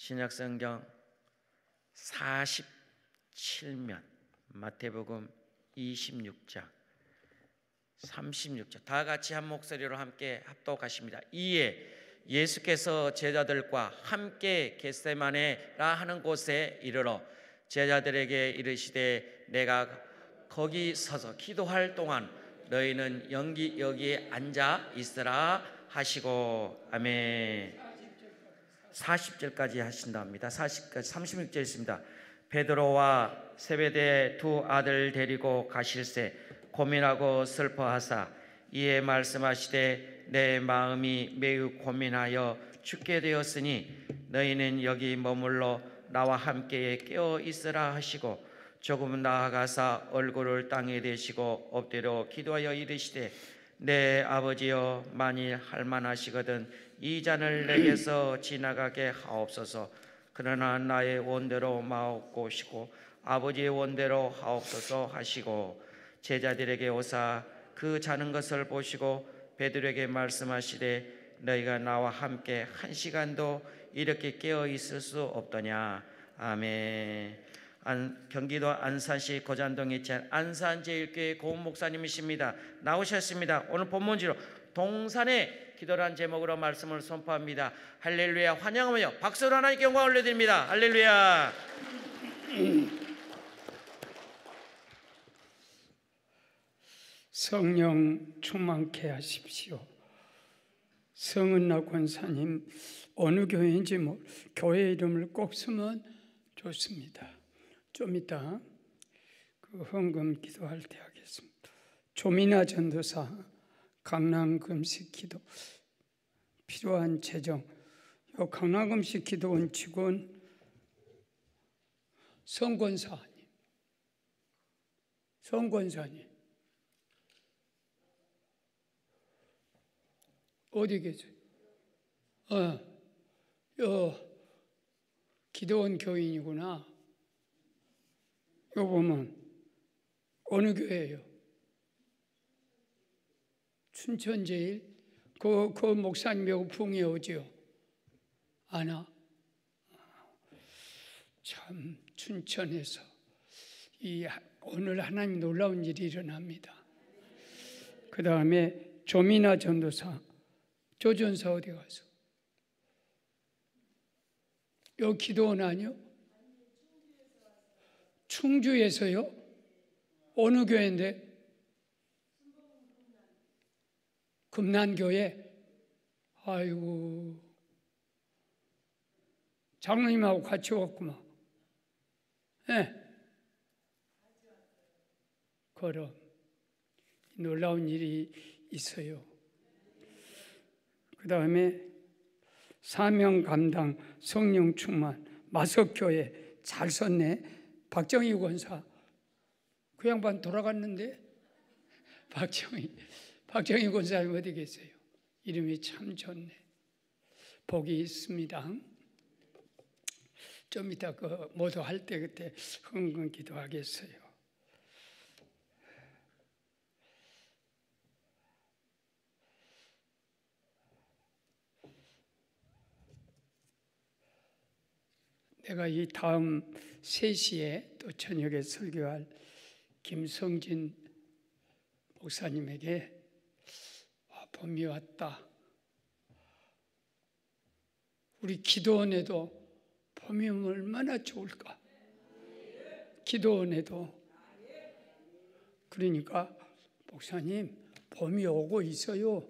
신약성경 47면, 마태복음 26장, 36절 다 같이 한 목소리로 함께 합독하십니다. 이에 예수께서 제자들과 함께 겟세마네라 하는 곳에 이르러 제자들에게 이르시되 내가 거기 서서 기도할 동안 너희는 여기에 앉아 있으라 하시고. 아멘. 40절까지 하신답니다. 40까지 36절 있습니다. 베드로와 세베대의 두 아들 데리고 가실새 고민하고 슬퍼하사 이에 말씀하시되 내 마음이 매우 고민하여 죽게 되었으니 너희는 여기 머물러 나와 함께 깨어 있으라 하시고 조금 나아가사 얼굴을 땅에 대시고 엎드려 기도하여 이르시되 내 아버지여 만일 할만하시거든 이 잔을 내게서 지나가게 하옵소서. 그러나 나의 원대로 마옵고시고 아버지의 원대로 하옵소서 하시고 제자들에게 오사 그 자는 것을 보시고 베드로에게 말씀하시되 너희가 나와 함께 한 시간도 이렇게 깨어 있을 수 없더냐. 아멘. 경기도 안산시 고잔동에 위치한 안산제일교회 고은 목사님이십니다. 나오셨습니다. 오늘 본문지로 동산의 기도란 제목으로 말씀을 선포합니다. 할렐루야. 환영하며 박수로 하나님께 영광 올려드립니다. 할렐루야. 성령 충만케 하십시오. 성은나 권사님 어느 교회인지 교회 이름을 꼭 쓰면 좋습니다. 좀 이따 그 헌금 기도할 때 하겠습니다. 조미나 전도사 강남금식 기도 필요한 재정. 요 강남금식 기도원 직원 성권사님 어디 계세요? 요 기도원 교인이구나. 요 보면 어느 교회예요? 춘천제일. 그 목사님하고 풍이 오지요? 아나? 참 춘천에서 오늘 하나님 놀라운 일이 일어납니다. 그 다음에 조미나 전도사, 조전사 어디 가서? 요 기도원 아니요? 충주에서요? 어느 교회인데? 금난교회. 아이고, 장로님하고 같이 왔구만. 네. 그럼 놀라운 일이 있어요. 그 다음에 사명 감당 성령 충만 마석교회 잘 썼네. 박정희 권사. 그 양반 돌아갔는데 박정희 권사님 어디 계세요? 이름이 참 좋네. 복이 있습니다. 좀 이따 그 모두 할 때 그때 헌금 기도하겠어요. 내가 이 다음 3시에 또 저녁에 설교할 김성진 목사님에게 봄이 왔다. 우리 기도원에도 봄이 얼마나 좋을까. 기도원에도. 그러니까 목사님 봄이 오고 있어요.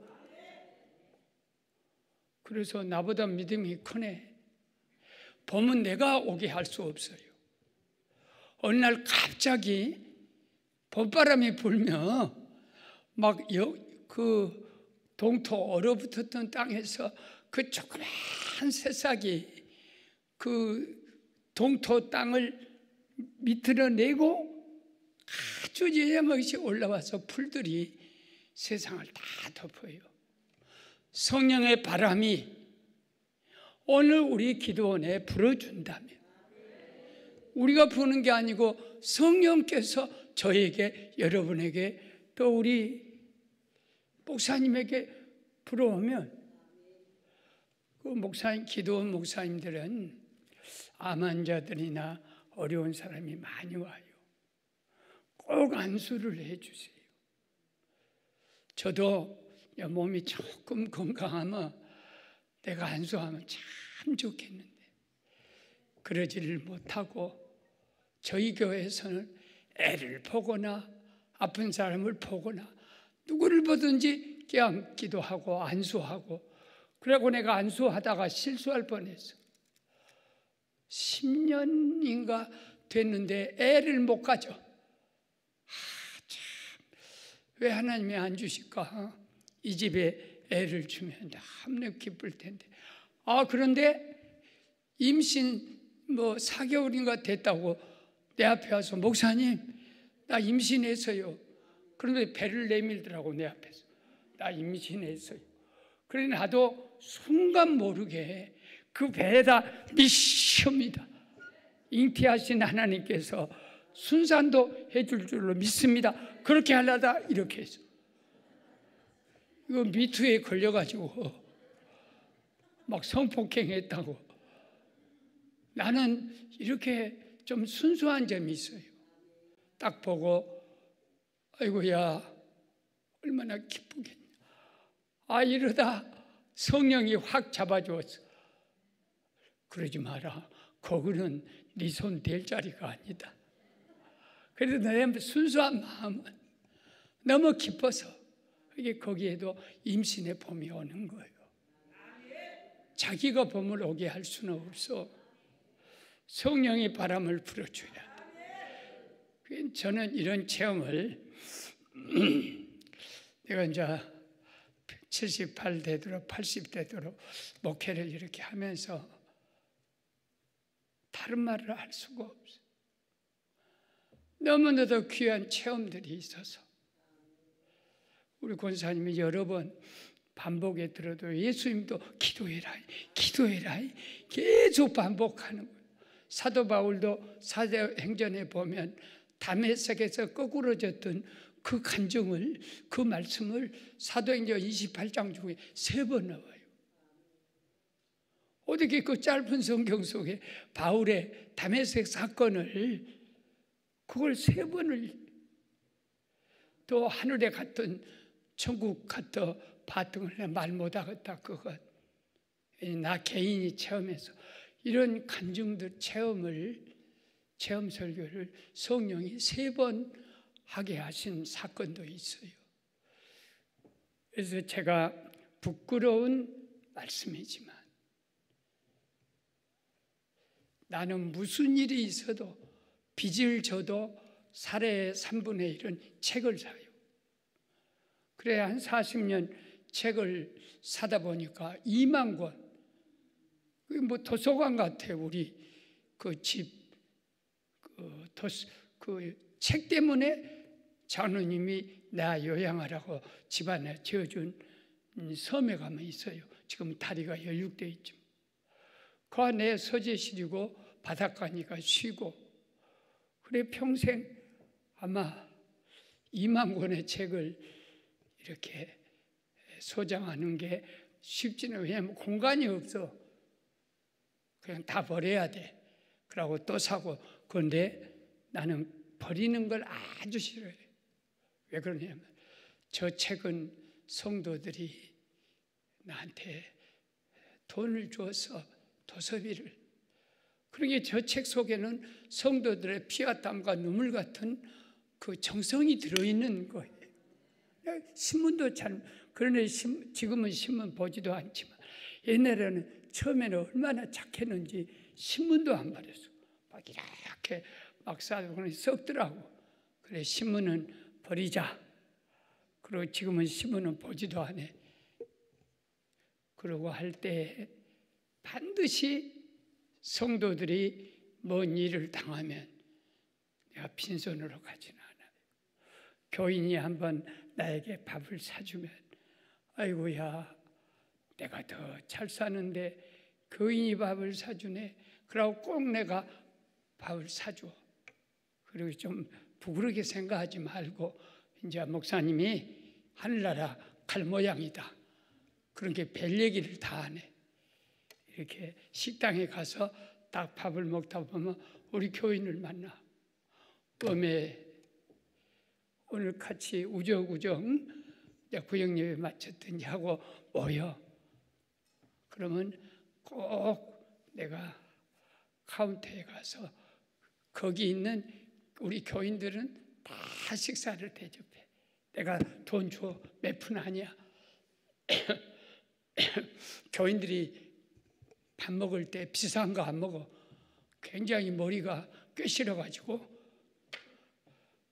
그래서 나보다 믿음이 크네. 봄은 내가 오게 할 수 없어요. 어느 날 갑자기 봄바람이 불면 막 그 동토 얼어붙었던 땅에서 그 조그만 새싹이 그 동토 땅을 밑으로 내고 아주 예쁘게 올라와서 풀들이 세상을 다 덮어요. 성령의 바람이 오늘 우리 기도원에 불어준다면, 우리가 부는 게 아니고 성령께서 저에게, 여러분에게, 또 우리 목사님에게 불어오면, 그 목사님, 기도원 목사님들은 암 환자들이나 어려운 사람이 많이 와요. 꼭 안수를 해주세요. 저도 몸이 조금 건강하면 내가 안수하면 참 좋겠는데 그러지를 못하고 저희 교회에서는 애를 보거나 아픈 사람을 보거나 누구를 보든지 그냥 기도하고 안수하고, 그리고 내가 안수하다가 실수할 뻔했어. 10년인가 됐는데 애를 못 가져. 참, 왜 하나님이 안 주실까? 이 집에 애를 주면 너무 기쁠 텐데. 그런데 임신 4개월인가 됐다고 내 앞에 와서, 목사님 나 임신했어요. 그런데 배를 내밀더라고. 내 앞에서 나 임신했어요. 그래 나도 순간 모르게 그 배에다 미시옵니다. 잉태하신 하나님께서 순산도 해줄 줄로 믿습니다. 그렇게 하려다 이렇게 했어. 이거 미투에 걸려가지고 막 성폭행했다고. 나는 이렇게 좀 순수한 점이 있어요. 딱 보고 아이고야 얼마나 기쁘겠냐. 이러다 성령이 확 잡아주었어. 그러지 마라. 거기는 네 손 댈 자리가 아니다. 그래도 내 순수한 마음은 너무 기뻐서 이게 거기에도 임신의 봄이 오는 거예요. 자기가 봄을 오게 할 수는 없어. 성령이 바람을 불어줘야 돼. 저는 이런 체험을 내가 이제 78 되도록 80 되도록 목회를 이렇게 하면서 다른 말을 할 수가 없어요. 너무나도 귀한 체험들이 있어서 우리 권사님이 여러 번 반복에 들어도 예수님도 기도해라 기도해라 계속 반복하는 거예요. 사도 바울도 사도행전에 보면 다메섹에서 거꾸러졌던 그 간증을, 그 말씀을 사도행전 28장 중에 3번 나와요. 어떻게 그 짧은 성경 속에 바울의 다메섹 사건을 그걸 3번을, 또 하늘에 갔던 천국 갔다 봤던 걸 말 못하겠다 그것. 나 개인이 체험해서 이런 간증들 체험 설교를 성령이 3번 하게 하신 사건도 있어요. 그래서 제가 부끄러운 말씀이지만 나는 무슨 일이 있어도 빚을 져도 사례의 3분의 1은 책을 사요. 그래 한 40년 책을 사다 보니까 2만 권. 그게 도서관 같아요. 우리 그 집 그 책 때문에 장로님이 나 요양하라고 집안에 지어준 섬에 가면 있어요. 지금 다리가 연육되어 있죠. 그 안에 서재실이고 바닷가니까 쉬고. 그래 평생 아마 2만 권의 책을 이렇게 소장하는 게 쉽지는, 왜냐하면 공간이 없어. 그냥 다 버려야 돼. 그러고 또 사고. 그런데 나는 버리는 걸 아주 싫어해. 왜 그러냐면 저 책은 성도들이 나한테 돈을 줘서 도서비를, 그러게 저 책 속에는 성도들의 피와 땀과 눈물 같은 그 정성이 들어있는 거예요. 신문도 잘, 그러네 지금은 신문 보지도 않지만 옛날에는 처음에는 얼마나 착했는지 신문도 안 버렸어. 막 이렇게 막 싸고 썩더라고. 그래 신문은 버리자. 그리고 지금은 신문은 보지도 않아. 그러고 할 때 반드시 성도들이 뭔 일을 당하면 내가 빈손으로 가지는 않아요. 교인이 한번 나에게 밥을 사주면 아이고야 내가 더 잘 사는데 교인이 밥을 사주네. 그러고 꼭 내가 밥을 사줘. 그리고 좀 부끄럽게 생각하지 말고 이제 목사님이 하늘나라 갈 모양이다. 그런 게 별 얘기를 다 하네. 이렇게 식당에 가서 딱 밥을 먹다 보면 우리 교인을 만나. 밤에 오늘 같이 우적우적 구역예배 마쳤더니 하고 모여. 그러면 꼭 내가 카운터에 가서 거기 있는 우리 교인들은 다 식사를 대접해. 내가 돈 줘. 몇 푼 아니야. 교인들이 밥 먹을 때 비싼 거 안 먹어. 굉장히 머리가 꿰시러가지고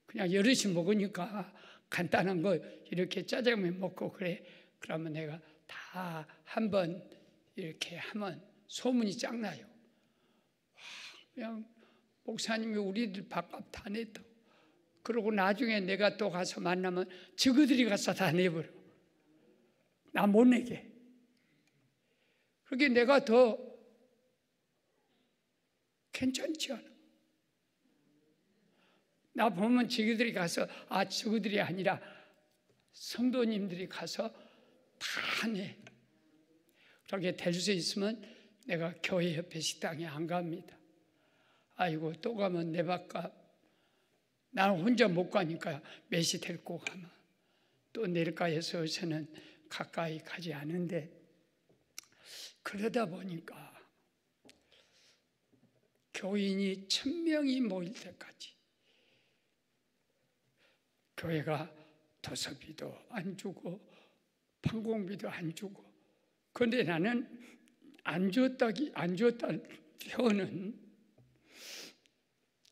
그냥 여럿이 먹으니까 간단한 거 이렇게 짜장면 먹고 그래. 그러면 내가 다 한번 이렇게 하면 소문이 쫙 나요. 그냥 목사님이 우리들 밥값 다 냈다. 그러고 나중에 내가 또 가서 만나면 저그들이 가서 다 내버려. 나 못 내게. 그렇게 내가 더 괜찮지 않아. 나 보면 저그들이 가서 저그들이 아니라 성도님들이 가서 다 내. 그렇게 될 수 있으면 내가 교회 옆에 식당에 안 갑니다. 아이고 또 가면 내 밥값. 나는 혼자 못 가니까 몇이 데리고 가면 또 내일가에서는 가까이 가지 않은데 그러다 보니까 교인이 1000명이 모일 때까지 교회가 도서비도 안 주고 판공비도 안 주고 그런데 나는 안 줬다는 표현은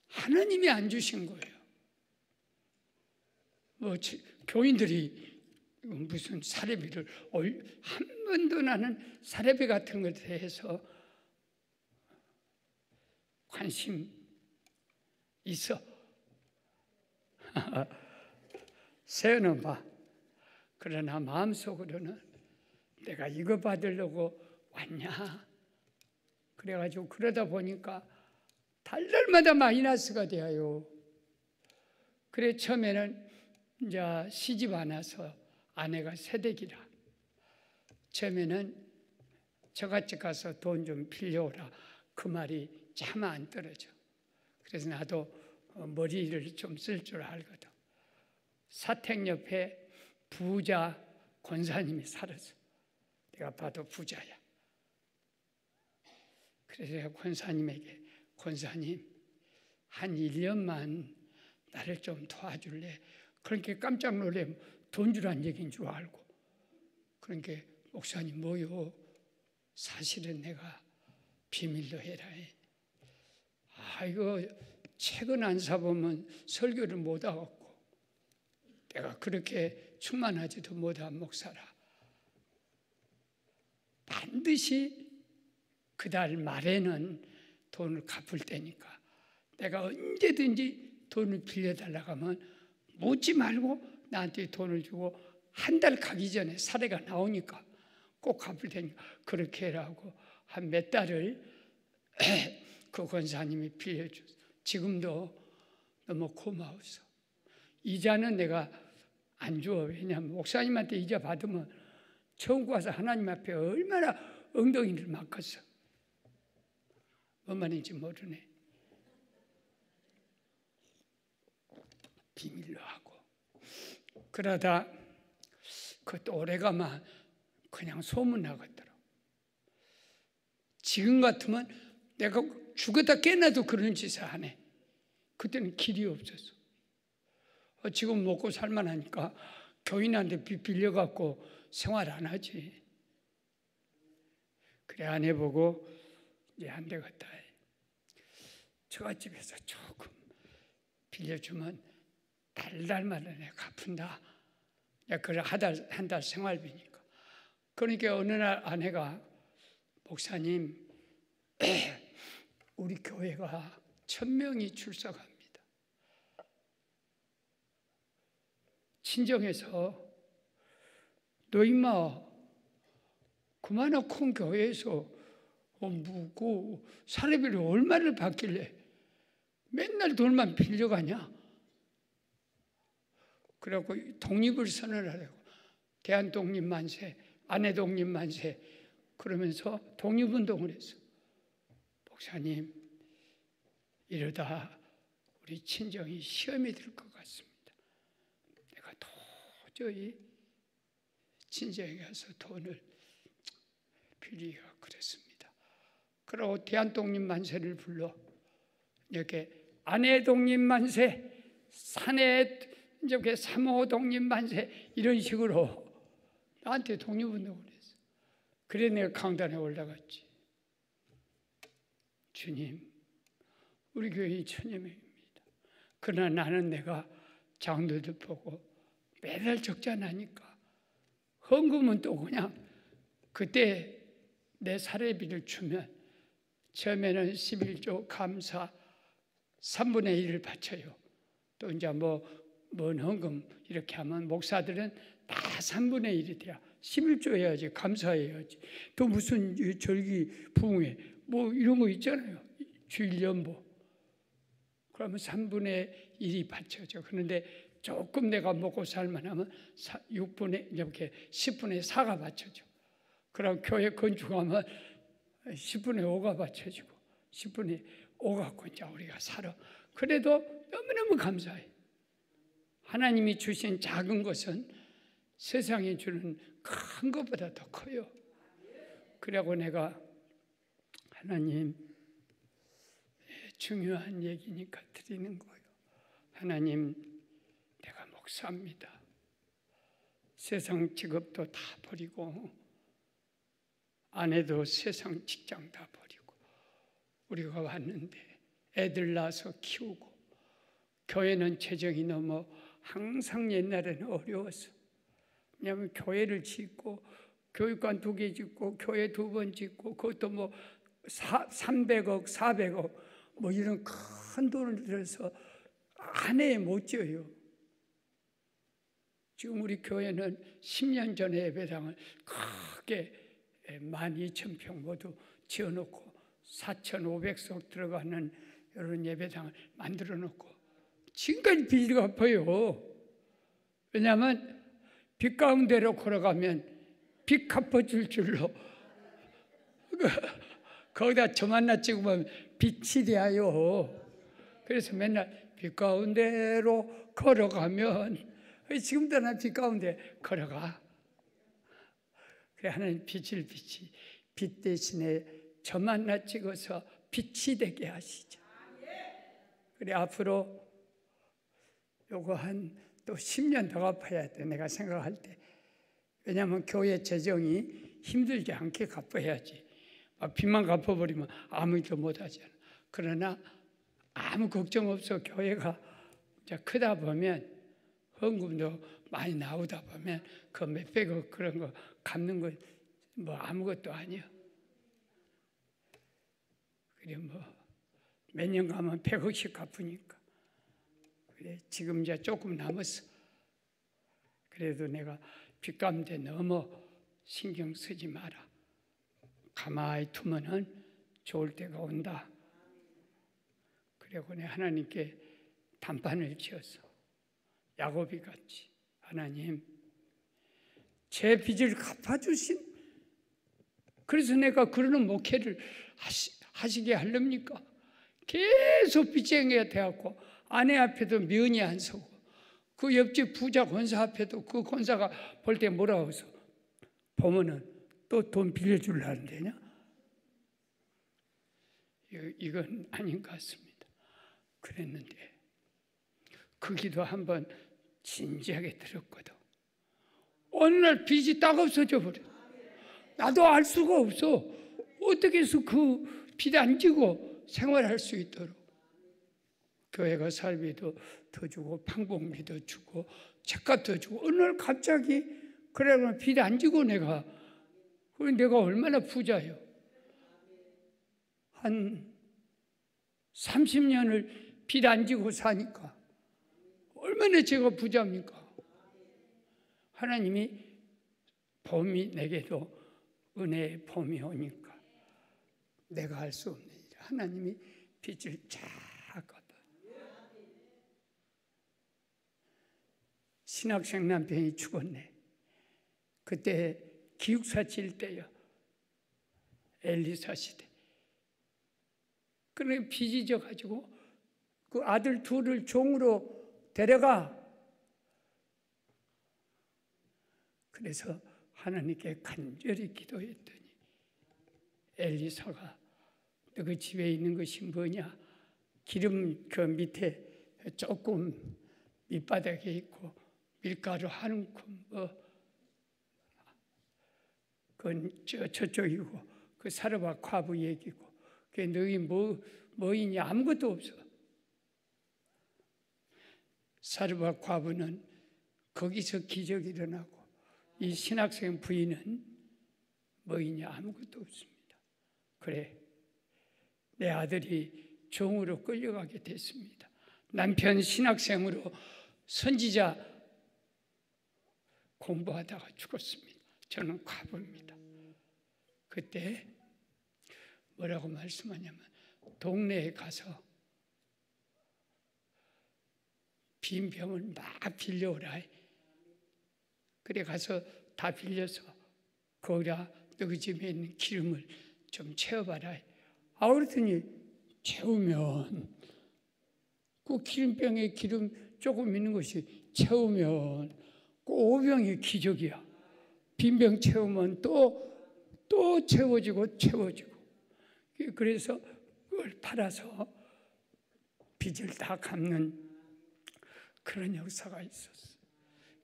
하나님이 안 주신 거예요. 교인들이 무슨 사례비를 한 번도 나는 사례비 같은 것에 대해서 관심 있어. 세어는 봐. 그러나 마음속으로는 내가 이거 받으려고 왔냐. 그래가지고 그러다 보니까 달달마다 마이너스가 돼요. 그래 처음에는 이제 시집 안 와서 아내가 새댁이라 처음에는 저같이 가서 돈 좀 빌려오라 그 말이 참 안 떨어져. 그래서 나도 머리를 좀 쓸 줄 알거든. 사택 옆에 부자 권사님이 살았어. 내가 봐도 부자야. 그래서 내가 권사님에게 권사님 한 1년만 나를 좀 도와줄래? 그러니까 깜짝 놀래. 돈 주란 얘기인 줄 알고. 그러니까 목사님 뭐요? 사실은 내가 비밀로 해라. 이거 책은 안 사보면 설교를 못 하겠고 내가 그렇게 충만하지도 못한 목사라. 반드시 그달 말에는 돈을 갚을 테니까 내가 언제든지 돈을 빌려달라고 하면 묻지 말고 나한테 돈을 주고 한 달 가기 전에 사례가 나오니까 꼭 갚을 테니까 그렇게 해라고 한 몇 달을 그 권사님이 빌려줬어. 지금도 너무 고마웠어. 이자는 내가 안 줘. 왜냐하면 목사님한테 이자 받으면 천국 가서 하나님 앞에 얼마나 엉덩이를 맞겠어. 뭔 말인지 모르네. 비밀로 하고 그러다 그것도 오래가면 그냥 소문나겠더라고. 지금 같으면 내가 죽었다 깨나도 그런 짓을 안 해. 그때는 길이 없었어. 지금 먹고 살만하니까 교인한테 빚 빌려갖고 생활 안 하지. 그래 안 해보고 이제 안 되겠다. 처갓집에서 조금 빌려주면 달달마다 내가 갚은다. 그래 한 달 생활비니까. 그러니까 어느 날 아내가 목사님 우리 교회가 1000명이 출석합니다. 친정에서 너 임마 그만한 큰 교회에서 묵고 사례비를 얼마를 받길래 맨날 돈만 빌려가냐. 그래갖고 독립을 선언하려고 대한독립만세, 아내독립만세 그러면서 독립운동을 했어. 목사님, 이러다 우리 친정이 시험이 될 것 같습니다. 내가 도저히 친정에 가서 돈을 빌리기가 그랬습니다. 그러고 대한독립만세를 불러 이렇게 아내 독립만세, 사내 이렇게 3호 독립만세 이런 식으로 나한테 독립운동을 했어. 그래 내가 강단에 올라갔지. 주님, 우리 교회 1000여명입니다. 그러나 나는 내가 장로들 보고 매달 적자 나니까 헌금은 또 그냥 그때 내 사례비를 주면 처음에는 11조 감사 3분의 1을 바쳐요. 또 이제 뭔 헌금 이렇게 하면 목사들은 다 3분의 1이 돼야 11조 해야지, 감사해야지. 또 무슨 절기 부흥회 뭐 이런 거 있잖아요. 주일 연보. 그러면 3분의 1이 바쳐져. 그런데 조금 내가 먹고 살만하면 6분의 이렇게 10분의 4가 바쳐져. 그럼 교회 건축하면 10분의 5가 바쳐지고 10분의 5 갖고 이제 우리가 살아. 그래도 너무너무 감사해. 하나님이 주신 작은 것은 세상이 주는 큰 것보다 더 커요. 그래고 내가 하나님, 중요한 얘기니까 드리는 거예요. 하나님, 내가 목사입니다. 세상 직업도 다 버리고 아내도 세상 직장 다 버리고 우리가 왔는데 애들 낳아서 키우고 교회는 재정이 너무 항상 옛날에는 어려웠어. 왜냐하면 교회를 짓고 교육관 2개 짓고 교회 2번 짓고 그것도 뭐 300억 400억 뭐 이런 큰 돈을 들여서 한 해에 못 지어요. 지금 우리 교회는 10년 전에 예배당을 크게 12,000평 모두 지어놓고 4,500석 들어가는 이런 예배당을 만들어 놓고 지금까지 빚이 갚아요. 왜냐하면 빛 가운데로 걸어가면 빛 갚아줄 줄로 거기다 저 만나 찍으면 빛이 되어요. 그래서 맨날 빛 가운데로 걸어가면 지금도 난 빛 가운데 걸어가. 그래 하나님 빛을 비치 빛 대신에 저 만나 찍어서 빛이 되게 하시죠. 그래 앞으로 요거 한 또 10년 더 갚아야 돼. 내가 생각할 때. 왜냐하면 교회 재정이 힘들지 않게 갚아야지. 빚만 갚아버리면 아무 일도 못하잖아. 그러나 아무 걱정 없어. 교회가 이제 크다 보면 헌금도 많이 나오다 보면 그 몇백억 그런 거 갚는 거 뭐 아무것도 아니야. 그래 뭐 몇 년 가면 100억씩 갚으니까. 그래 지금 이제 조금 남았어. 그래도 내가 빚 갚는데 너무 신경 쓰지 마라. 가만히 두면은 좋을 때가 온다. 그리고 내가 하나님께 단판을 지었어. 야곱이 같이 하나님 제 빚을 갚아주신. 그래서 내가 그러는 목회를 하시게 하렵니까? 계속 빚쟁이가 되었고 아내 앞에도 면이 안 서고 그 옆집 부자 권사 앞에도 그 권사가 볼 때 뭐라고 해서 보면은 또 돈 빌려주려는 데냐? 이건 아닌 것 같습니다. 그랬는데 그 기도 한번 진지하게 들었거든. 어느 날 빚이 딱 없어져 버려. 나도 알 수가 없어. 어떻게 해서 그 빚 안 지고 생활할 수 있도록. 교회가 살비도 더 주고 방법비도 주고 책값도 주고 어느 날 갑자기 그러면 빚 안 지고 내가 얼마나 부자요. 한 30년을 빚 안 지고 사니까 얼마나 제가 부자입니까? 하나님이 봄이 내게도 은혜의 봄이 오니까 내가 할 수 없는 일. 하나님이 빚을 쫙 갚아. 신학생 남편이 죽었네. 그때 기숙사 질 때요. 엘리사 시대. 그래 빚이 가지고 그 아들 둘을 종으로 데려가. 그래서 하나님께 간절히 기도했더니 엘리사가 너 그 집에 있는 것이 뭐냐? 기름 그 밑에 조금 밑바닥에 있고 밀가루 한 움큼 그건 저쪽이고 그 사르밧 과부 얘기고 그 너희 뭐이냐? 아무것도 없어. 사르밧 과부는 거기서 기적이 일어나고 이 신학생 부인은 뭐이냐? 아무것도 없습니다. 그래, 내 아들이 종으로 끌려가게 됐습니다. 남편 신학생으로 선지자 공부하다가 죽었습니다. 저는 과부입니다. 그때 뭐라고 말씀하냐면 동네에 가서 빈 병을 막 빌려오라. 그래 가서 다 빌려서 거기다 너희 집에 있는 기름을 좀 채워봐라. 그랬더니 채우면 그 기름병에 기름 조금 있는 것이 채우면 그 5병이 기적이야. 빈병 채우면 또 채워지고. 그래서 그걸 팔아서 빚을 다 갚는 그런 역사가 있었어.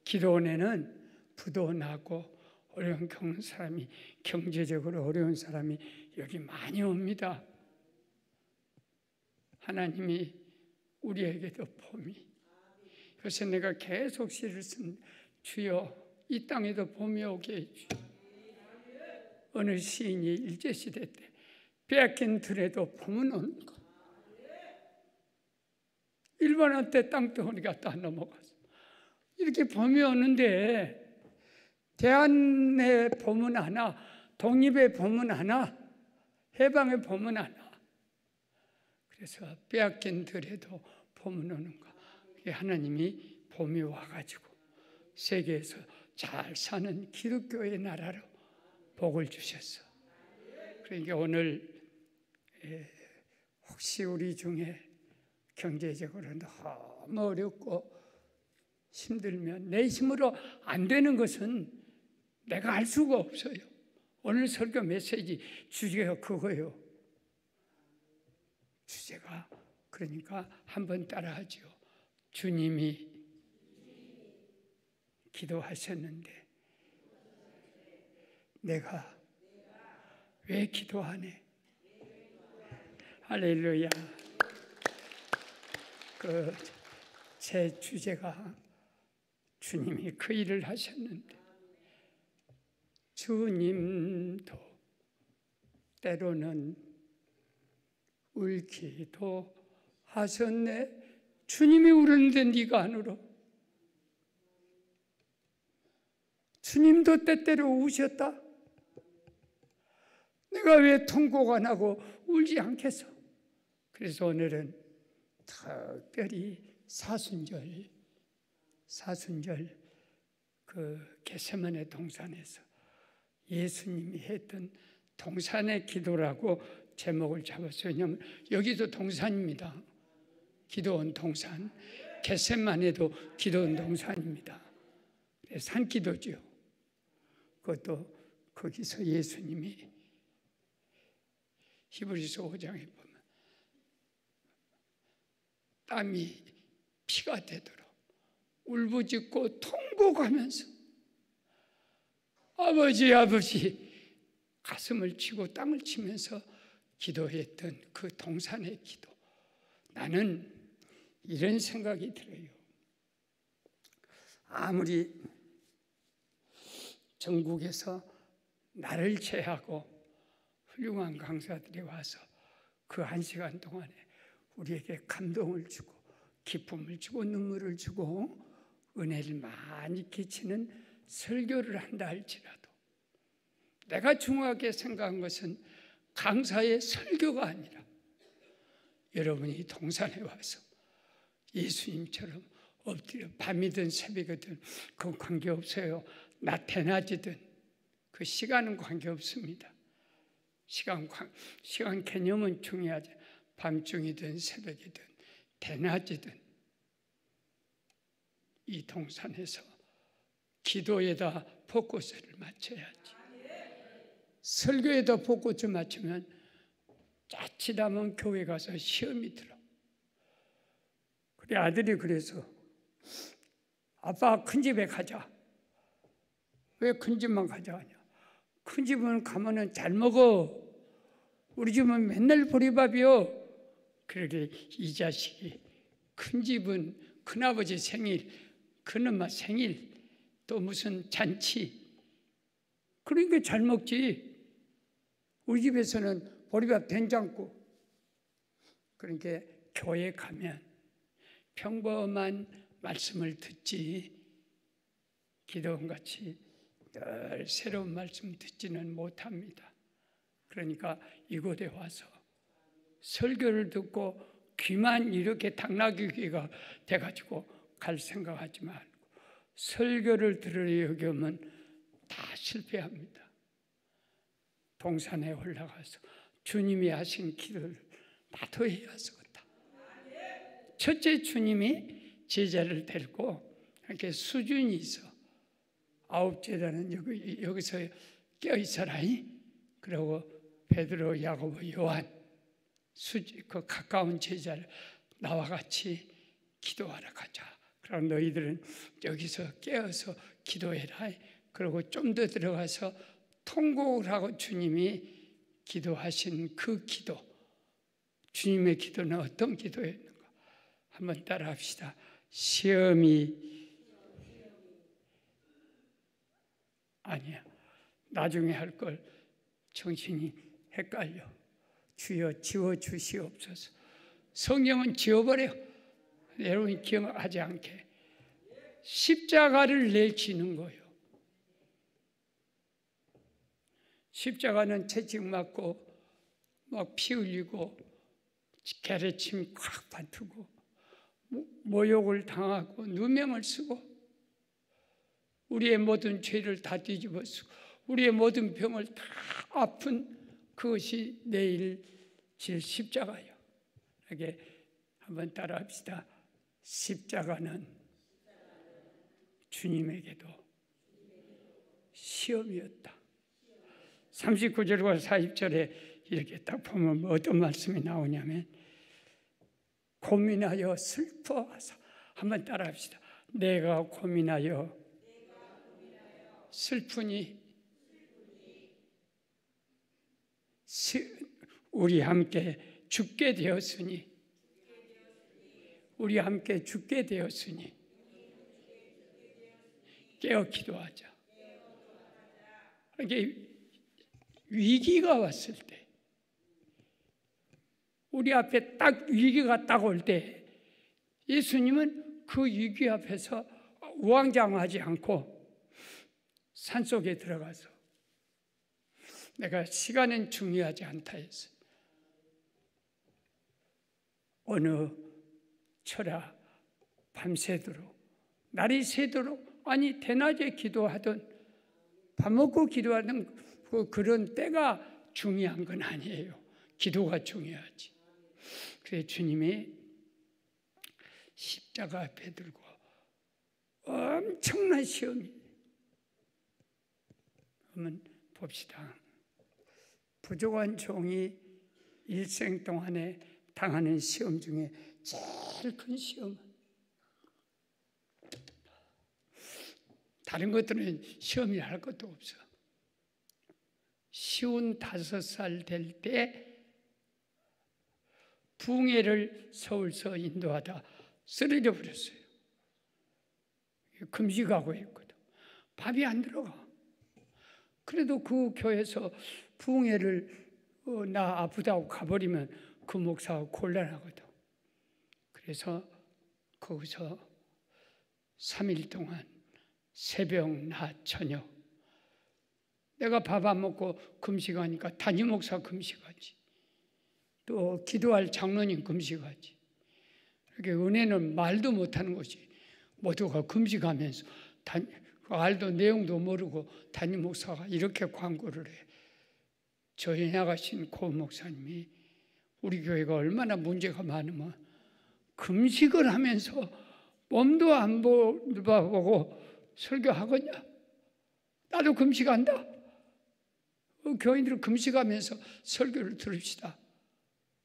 기도원에는 부도 나고 어려움 겪는 사람이, 경제적으로 어려운 사람이 여기 많이 옵니다. 하나님이 우리에게도 봄이. 그래서 내가 계속 시를 쓴 주여 이 땅에도 봄이 오게 해주시오. 어느 시인이 일제시대 때 빼앗긴 들에도 봄은 오는 거. 일본한 때 땅덩어리가 다 넘어가서 이렇게 봄이 오는데 대한의 봄은 하나, 독립의 봄은 하나, 해방의 봄은 하나. 그래서 빼앗긴 들에도 봄은 오는가. 하나님이 봄이 와가지고 세계에서 잘 사는 기독교의 나라로 복을 주셨어. 그러니까 오늘 혹시 우리 중에 경제적으로 너무 어렵고 힘들면 내 힘으로 안 되는 것은 내가 알 수가 없어요. 오늘 설교 메시지 주제가 그거예요. 주제가 그러니까 한번 따라하죠. 주님이 기도하셨는데 내가 왜 기도하네? 할렐루야. 제 주제가 주님이 그 일을 하셨는데 주님도 때로는 울기도 하셨네. 주님이 울었는데 네가 안 울어? 주님도 때때로 우셨다. 내가 왜 통곡 안 하고 울지 않겠어? 그래서 오늘은 특별히 사순절 그 겟세마네 동산에서 예수님이 했던 동산의 기도라고 제목을 잡았어요. 왜냐하면 여기도 동산입니다. 기도원 동산, 겟세마네도 기도원 동산입니다. 산기도죠. 그것도 거기서 예수님이 히브리서 5장에 보면 땀이 피가 되도록 울부짖고 통곡하면서 아버지 가슴을 치고 땅을 치면서 기도했던 그 동산의 기도. 나는 이런 생각이 들어요. 아무리 전국에서 나를 제하고 훌륭한 강사들이 와서 그 1시간 동안에 우리에게 감동을 주고 기쁨을 주고 눈물을 주고 은혜를 많이 끼치는 설교를 한다 할지라도 내가 중요하게 생각한 것은 강사의 설교가 아니라 여러분이 동산에 와서 예수님처럼 엎드려 밤이든 새벽이든 그건 관계없어요. 낮에 낮이든 그 시간은 관계없습니다. 시간 개념은 중요하지. 밤중이든 새벽이든 대낮이든 이 동산에서 기도에다 벚꽃을 맞춰야지. 설교에다 벚꽃을 맞추면 자칫하면 교회 가서 시험이 들어. 그래 아들이 그래서 아빠 큰 집에 가자. 왜 큰 집만 가자 하냐? 큰 집은 가면은 잘 먹어. 우리 집은 맨날 보리밥이요. 그러게 이 자식이 큰 집은 큰아버지 생일, 큰엄마 생일, 또 무슨 잔치. 그러니까 잘 먹지. 우리 집에서는 보리밥 된장국. 그러니까 교회 가면 평범한 말씀을 듣지 기도원같이 늘 새로운 말씀 듣지는 못합니다. 그러니까 이곳에 와서 설교를 듣고 귀만 이렇게 당나귀가 돼가지고 갈 생각하지 말고 설교를 들으려 여기 오면 다 실패합니다. 동산에 올라가서 주님이 하신 기도를 나도 해야 되겠다. 첫째, 주님이 제자를 데리고 이렇게 수준이 있어. 9제자는 여기서 껴있어라. 그리고 베드로, 야고보, 요한 그 가까운 제자를 나와 같이 기도하러 가자. 그럼 너희들은 여기서 깨어서 기도해라. 그리고 좀 더 들어가서 통곡을 하고 주님이 기도하신 그 기도, 주님의 기도는 어떤 기도였는가? 한번 따라합시다. 시험이 아니야. 나중에 할 걸 정신이 헷갈려. 주여 지워주시옵소서. 성경은 지워버려. 여러분이 기억하지 않게. 십자가를 내지는 거예요. 십자가는 채찍 맞고 막 피 흘리고 게레침 콱 받고 모욕을 당하고 누명을 쓰고 우리의 모든 죄를 다 뒤집어 쓰고 우리의 모든 병을 다 아픈 그것이 내일 질 십자가예요. 이렇게 한번 따라합시다. 십자가는 주님에게도 시험이었다. 39절과 40절에 이렇게 딱 보면 어떤 말씀이 나오냐면 고민하여 슬퍼하사 한번 따라합시다. 내가 고민하여 슬프니 우리 함께 죽게 되었으니 우리 함께 죽게 되었으니 깨어 기도하자. 이게 위기가 왔을 때 우리 앞에 딱 위기가 딱 올 때 예수님은 그 위기 앞에서 우왕좌왕하지 않고 산속에 들어가서 내가 시간은 중요하지 않다 했어요. 어느 철야 밤새도록 날이 새도록 아니 대낮에 기도하던 밥 먹고 기도하던 그런 때가 중요한 건 아니에요. 기도가 중요하지. 그래서 주님이 십자가 앞에 들고 엄청난 시험이. 한번 봅시다. 부족한 종이 일생 동안에 당하는 시험 중에 제일 큰 시험은 다른 것들은 시험이 할 것도 없어. 쉬운 5살 될 때 붕해를 서울서 인도하다 쓰러져 버렸어요. 금식하고 있거든. 밥이 안 들어가. 그래도 그 교회에서 붕해를 나 아프다고 가버리면 그 목사가 곤란하거든. 그래서 거기서 3일 동안 새벽, 낮, 저녁 내가 밥 안 먹고 금식하니까 담임 목사 금식하지. 또 기도할 장로님 금식하지. 이렇게 은혜는 말도 못하는 것이 모두가 금식하면서 알도 내용도 모르고 담임 목사가 이렇게 광고를 해. 저희 나가신 고 목사님이 우리 교회가 얼마나 문제가 많으면 금식을 하면서 몸도 안 보고 설교하겠냐? 나도 금식한다. 교인들은 금식하면서 설교를 들읍시다.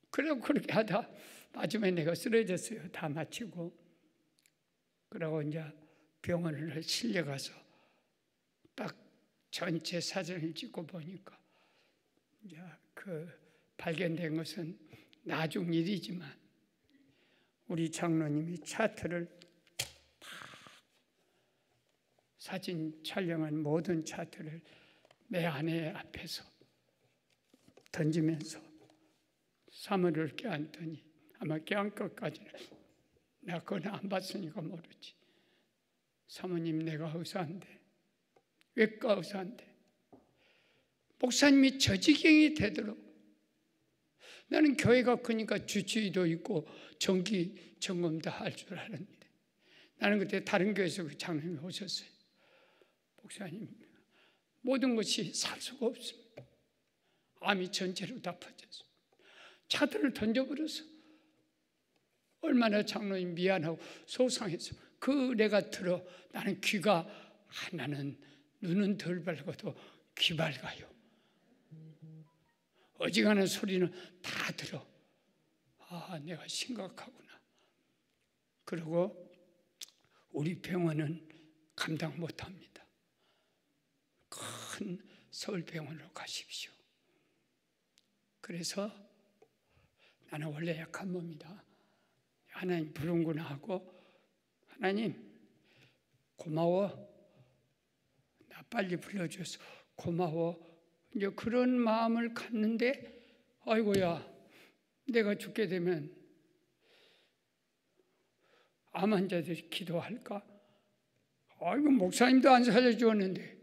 그러고 그렇게 하다 마지막에 내가 쓰러졌어요. 다 마치고. 그러고 이제 병원을 실려가서 딱 전체 사진을 찍고 보니까 이제 그 발견된 것은 나중 일이지만 우리 장로님이 차트를 사진 촬영한 모든 차트를 내 아내 앞에서 던지면서 사물을 껴안더니 아마 껴안 것까지는 내가 그건 안 봤으니까 모르지. 사모님 내가 의사인데 외과 의사인데 목사님이 저 지경이 되도록 나는 교회가 크니까 주치의도 있고 정기 점검도 할 줄 아는데 나는 그때 다른 교회에서 그 장로님이 오셨어요. 목사님 모든 것이 살 수가 없습니다. 암이 전체로 다 퍼졌어. 차들을 던져버려서 얼마나 장로님 미안하고 속상했어. 그 내가 들어 나는 귀가 나는 눈은 덜 밝아도 귀 밝아요. 어지간한 소리는 다 들어. 아, 내가 심각하구나. 그리고 우리 병원은 감당 못합니다. 큰 서울병원으로 가십시오. 그래서 나는 원래 약한 몸이다. 하나님 부른구나 하고 하나님 고마워. 나 빨리 불러줘서 고마워. 이제 그런 마음을 갖는데 아이고야 내가 죽게 되면 암 환자들이 기도할까? 아이고 목사님도 안 살려주었는데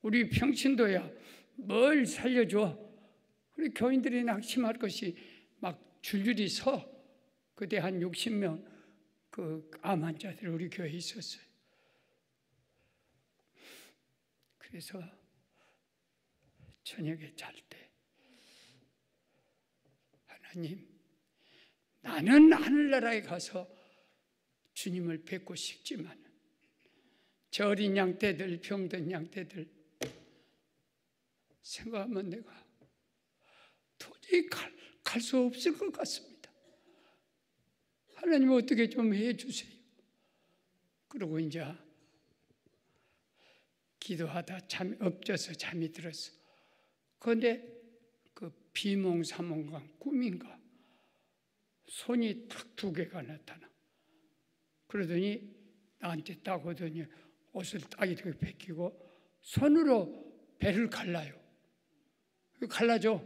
우리 평신도야 뭘 살려줘? 우리 교인들이 낙심할 것이 막 줄줄이 서. 그때 한 60명 그 암 환자들이 우리 교회에 있었어요. 그래서 저녁에 잘 때 하나님 나는 하늘나라에 가서 주님을 뵙고 싶지만 저 어린 양떼들 병든 양떼들 생각하면 내가 도저히 갈 수 없을 것 같습니다. 하나님 어떻게 좀 해주세요. 그러고 이제 기도하다 엎져서 잠이 들었어. 그런데 그 비몽사몽과 꿈인가 손이 딱 2개가 나타나. 그러더니 나한테 딱 오더니 옷을 딱 이렇게 벗기고 손으로 배를 갈라요. 갈라줘.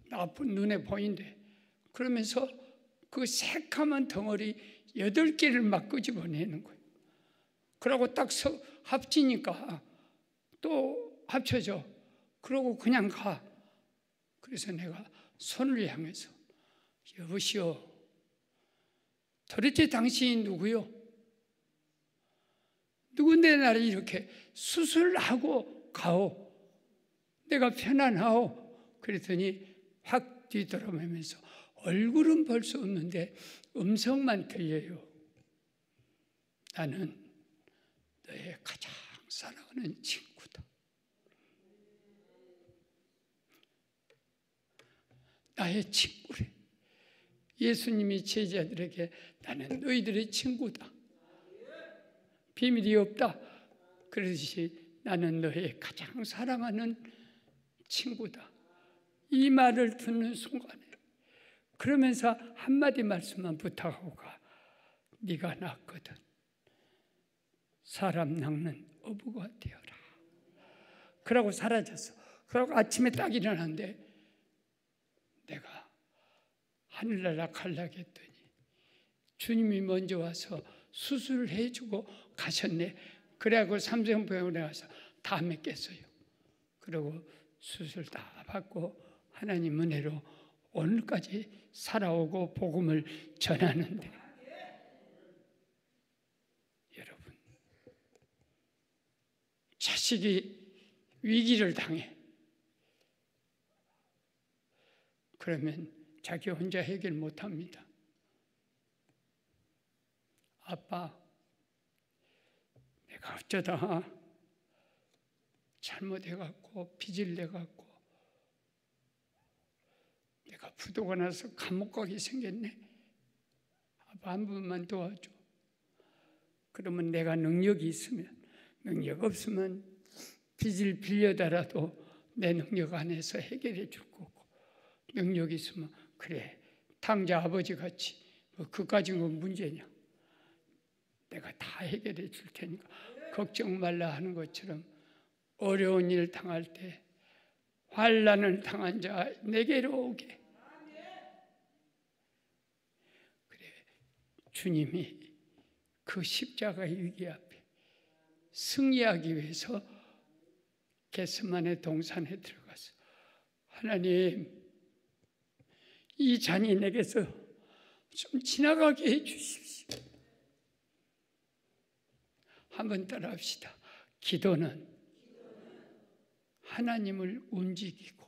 나쁜 눈에 보인대. 그러면서 그 새카만 덩어리 8개를 막 끄집어내는 거예요. 그러고 딱 합치니까 또 합쳐져. 그러고 그냥 가. 그래서 내가 손을 향해서 여보시오. 도대체 당신이 누구요? 누군데 나를 이렇게 수술하고 가오? 내가 편안하오? 그랬더니 확 뒤돌아보면서 얼굴은 볼 수 없는데 음성만 들려요. 나는 너의 가장 사랑하는 친구다. 나의 친구래. 예수님이 제자들에게 나는 너희들의 친구다. 비밀이 없다. 그러듯이 나는 너의 가장 사랑하는 친구다. 이 말을 듣는 순간에 그러면서 한마디 말씀만 부탁하고 가. 네가 낫거든. 사람 낚는 어부가 되어라. 그러고 사라졌어. 그러고 아침에 딱 일어났는데 내가 하늘나라 가려고 했더니 주님이 먼저 와서 수술을 해주고 가셨네. 그래갖고 삼성병원에 가서 다음에 깼어요. 그리고 수술 다 받고 하나님 은혜로 오늘까지 살아오고 복음을 전하는데 여러분 자식이 위기를 당해 그러면 자기 혼자 해결 못합니다. 아빠, 내가 어쩌다 잘못해갖고 빚을 내갖고 내가 부도가 나서 감옥 가게 생겼네. 아빠 한 번만 도와줘. 그러면 내가 능력이 있으면, 능력 없으면 빚을 빌려다라도 내 능력 안에서 해결해 줄 거고, 능력이 있으면 그래 탕자 아버지 같이 그까진 건 문제냐, 내가 다 해결해 줄 테니까 걱정 말라 하는 것처럼 어려운 일 당할 때 환난을 당한 자 내게로 오게. 그래 주님이 그 십자가의 위기 앞에 승리하기 위해서 겟세마네 동산에 들어가서 하나님 이 잔이 내게서 좀 지나가게 해 주십시오. 한번 따라합시다. 기도는 하나님을 움직이고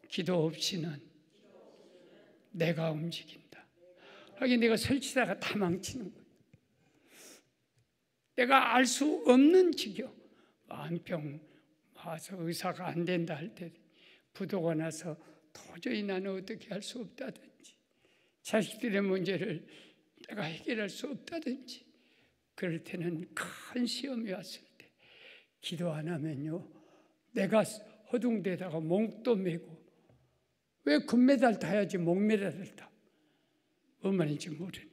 기도 없이는 내가 움직인다. 하긴 내가 설치다가 다 망치는 거예요. 내가 알 수 없는 지경, 암병 와서 의사가 안 된다 할 때, 부도가 나서 도저히 나는 어떻게 할 수 없다든지, 자식들의 문제를 내가 해결할 수 없다든지, 그럴 때는 큰 시험이 왔을 때 기도 안 하면요, 내가 허둥대다가 몽도 메고, 왜 금메달 타야지 목메달을 타? 뭔 말인지 모르네.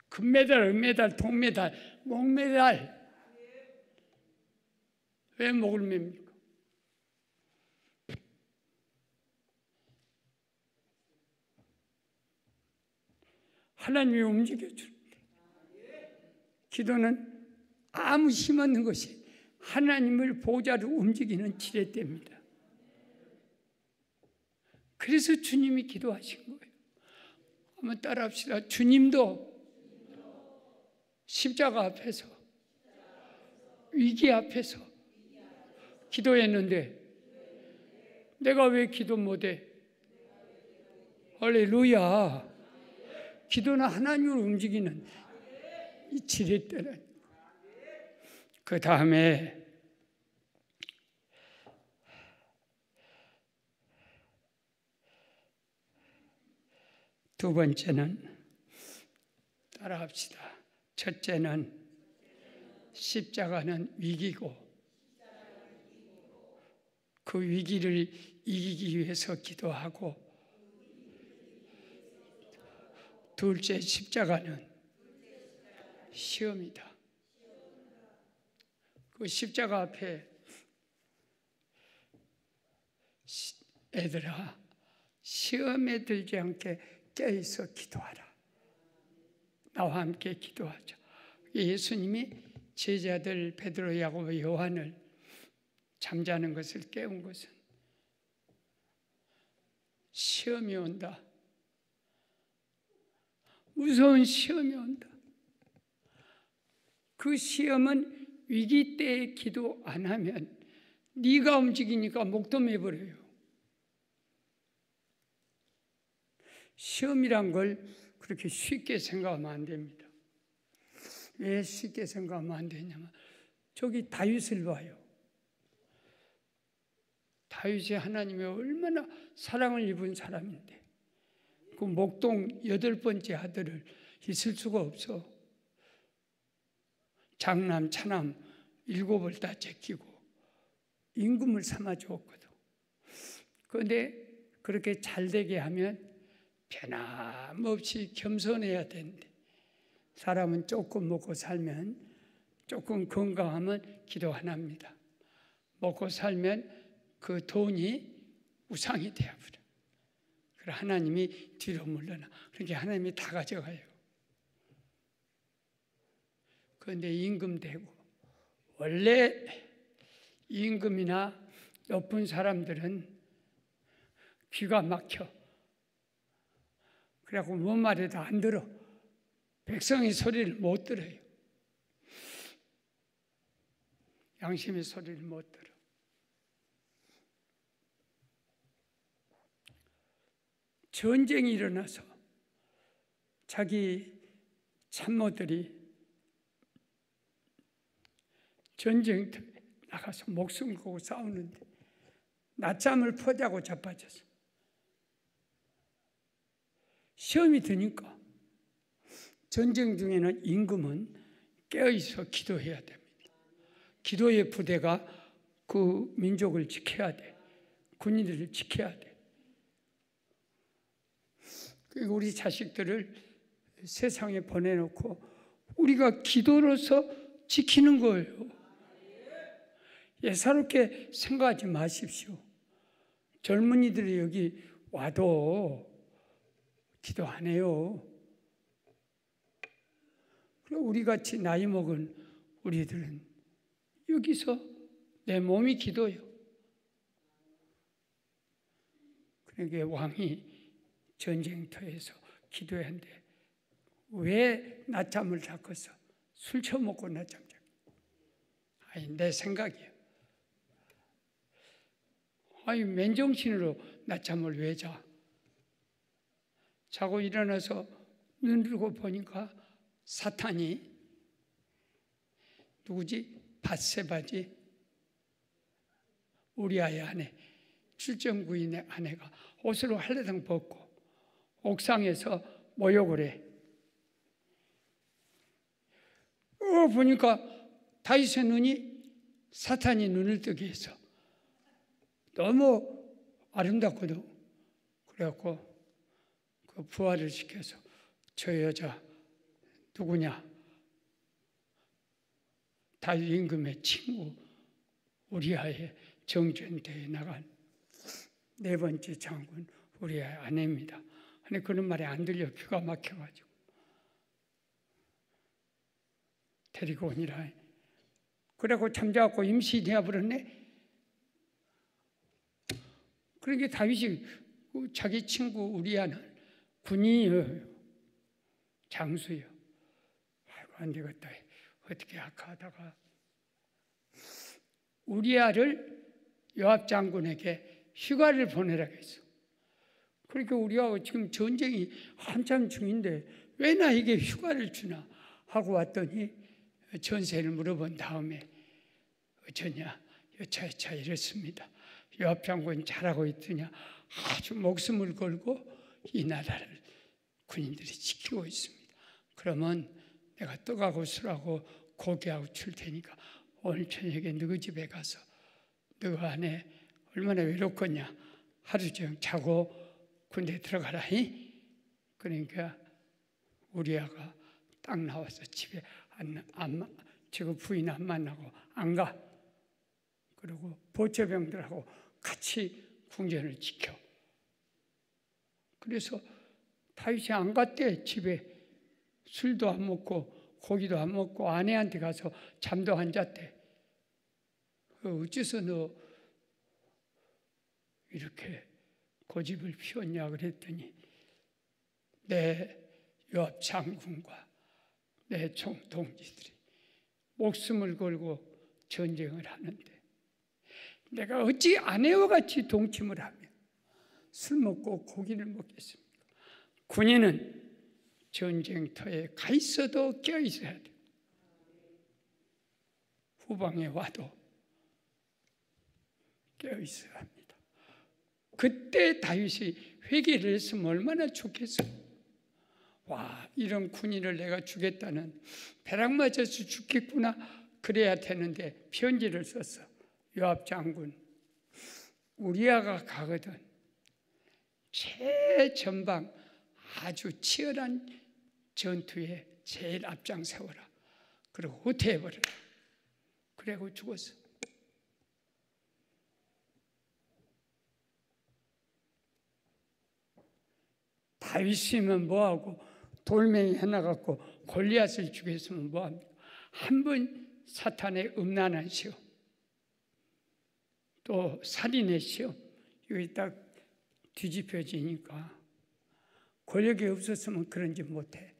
금메달, 은메달, 동메달, 목메달, 왜 목을 맵니까? 하나님이 움직여주는데, 기도는 아무 힘 없는 것이 하나님을 보좌로 움직이는 지렛대입니다. 그래서 주님이 기도하신 거예요. 한번 따라합시다. 주님도 십자가 앞에서, 위기 앞에서 기도했는데 내가 왜 기도 못해? 할렐루야. 기도는 하나님을 움직이는 이 지렛대는. 그 다음에 두 번째는 따라합시다. 첫째는 십자가는 위기고 그 위기를 이기기 위해서 기도하고, 둘째 십자가는 시험이다. 그 십자가 앞에 애들아 시험에 들지 않게 깨어서 기도하라. 나와 함께 기도하자. 예수님이 제자들 베드로, 야고보, 요한을 잠자는 것을 깨운 것은 시험이 온다. 무서운 시험이 온다. 그 시험은 위기 때에 기도 안 하면 네가 움직이니까 목도 매버려요. 시험이란 걸 그렇게 쉽게 생각하면 안 됩니다. 왜 쉽게 생각하면 안 되냐면, 저기 다윗을 봐요. 다윗이 하나님의 얼마나 사랑을 입은 사람인데 그 목동 8번째 아들을 있을 수가 없어. 장남, 차남 7을 다 제끼고 임금을 삼아 주었거든. 그런데 그렇게 잘 되게 하면 변함없이 겸손해야 되는데, 사람은 조금 먹고 살면, 조금 건강하면 기도 안 합니다. 먹고 살면 그 돈이 우상이 되어버려. 그래서 하나님이 뒤로 물러나. 그러니까 하나님이 다 가져가요. 그런데 임금 되고, 원래 임금이나 높은 사람들은 귀가 막혀. 그래갖고 뭔 말해도 안 들어. 백성의 소리를 못 들어요. 양심의 소리를 못 들어. 전쟁이 일어나서 자기 참모들이 전쟁터에 나가서 목숨을 걸고 싸우는데 낮잠을 퍼자고 자빠졌어. 시험이 드니까 전쟁 중에는 임금은 깨어있어 기도해야 됩니다. 기도의 부대가 그 민족을 지켜야 돼. 군인들을 지켜야 돼. 그리고 우리 자식들을 세상에 보내놓고 우리가 기도로서 지키는 거예요. 예사롭게 생각하지 마십시오. 젊은이들이 여기 와도 기도 안 해요. 그리고 우리 같이 나이 먹은 우리들은 여기서 내 몸이 기도예요. 그러니까 왕이 전쟁터에서 기도해야 하는데 왜 낮잠을 잤겠어? 술 처먹고 낮잠 잤. 아니 내 생각이에요. 아니 맨정신으로 낮잠을 왜 자? 자고 일어나서 눈 들고 보니까 사탄이 누구지? 밧세바지 우리아의 아내 출정부인의 아내가 옷을 할레당 벗고 옥상에서 모욕을 해. 보니까 다윗의 눈이 사탄이 눈을 뜨게 해서 너무 아름답거든. 그래갖고 그 부활을 시켜서 저 여자 누구냐? 다윗 임금의 친구 우리아의 정전대에 나간 네 번째 장군 우리아의 아내입니다. 근데 그런 말이 안 들려 귀가 막혀가지고 데리고 오니라. 그래갖고 잠자갖고 임시 되어버렸네. 그러니까 다윗이 자기 친구 우리아는 군인이에요. 장수예요. 아이고 안 되겠다. 어떻게 하다가 우리아를 요압 장군에게 휴가를 보내라고 했어. 그러니까 우리하고 지금 전쟁이 한참 중인데 왜 나에게 휴가를 주나 하고 왔더니 전세를 물어본 다음에 어쩌냐 여차여차 이랬습니다. 요압 장군이 잘하고 있더냐 아주 목숨을 걸고 이 나라를 군인들이 지키고 있습니다. 그러면 내가 떡하고 술하고 고기하고 줄 테니까 오늘 저녁에 너희 집에 가서 너 안에 얼마나 외롭겠냐 하루 종일 자고 군대에 들어가라. 그러니까 우리아가 딱 나와서 집에 지금 부인 안 만나고 안 가. 그리고 보초병들하고 같이 궁전을 지켜. 그래서 다윗이 안 갔대. 집에 술도 안 먹고 고기도 안 먹고 아내한테 가서 잠도 안 잤대. 어째서 너 이렇게 고집을 피웠냐 그랬더니 내 요압 장군과 내 총동지들이 목숨을 걸고 전쟁을 하는데 내가 어찌 아내와 같이 동침을 하며 술 먹고 고기를 먹겠습니까? 군인은 전쟁터에 가 있어도 껴 있어야 돼. 후방에 와도 껴 있어야 합니다. 그때 다윗이 회개를 했으면 얼마나 좋겠어. 와, 이런 군인을 내가 주겠다는 벼락 맞아서 죽겠구나 그래야 되는데 편지를 썼어. 요압 장군 우리아가 가거든 최전방 아주 치열한 전투에 제일 앞장 세워라. 그리고 후퇴해버려라. 그래고 죽었어. 다윗이면 뭐하고 돌멩이 하나 갖고 골리앗을 죽였으면 뭐합니까? 한 번 사탄의 음란한 시험 또 살인의 시험 여기 딱 뒤집혀지니까 권력이 없었으면 그런 짓 못해.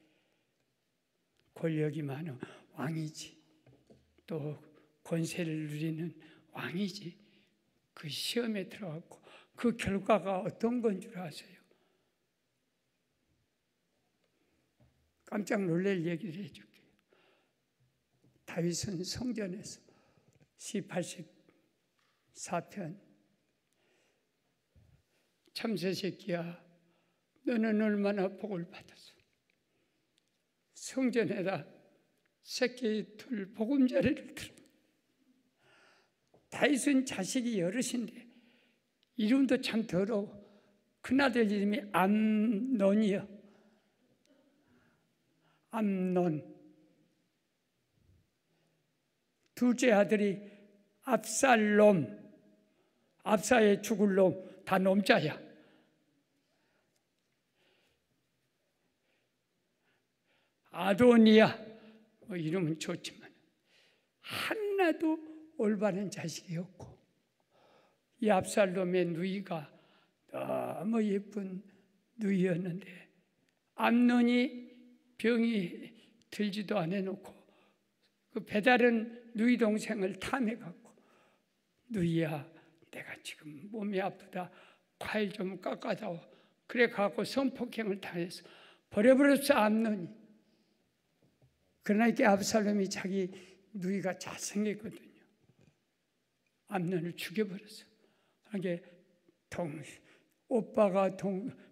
권력이 많은 왕이지 또 권세를 누리는 왕이지 그 시험에 들어갔고 그 결과가 어떤 건 줄 아세요? 깜짝 놀랄 얘기를 해줄게요. 다윗은 성전에서 시 84편 참새 새끼야 너는 얼마나 복을 받았어. 성전에다 새끼 둘 보금자리를 들어. 다윗은 자식이 여럿인데 이름도 참 더러워. 큰아들 이름이 암논이요. 암논. 둘째 아들이 압살롬. 압사의 죽을 놈. 다 놈자야. 아도니아. 이름은 좋지만 하나도 올바른 자식이 없고, 이 압살롬의 누이가 너무 예쁜 누이였는데 암논이 병이 들지도 않아놓고 그 배다른 누이 동생을 탐해갖고 누이야 내가 지금 몸이 아프다 과일 좀 깎아다오. 그래 갖고 성폭행을 당해서 버려버렸어 암논이. 그러나 이게 압살롬이 자기 누이가 잘생겼거든요. 암논을 죽여버렸어. 이게 오빠가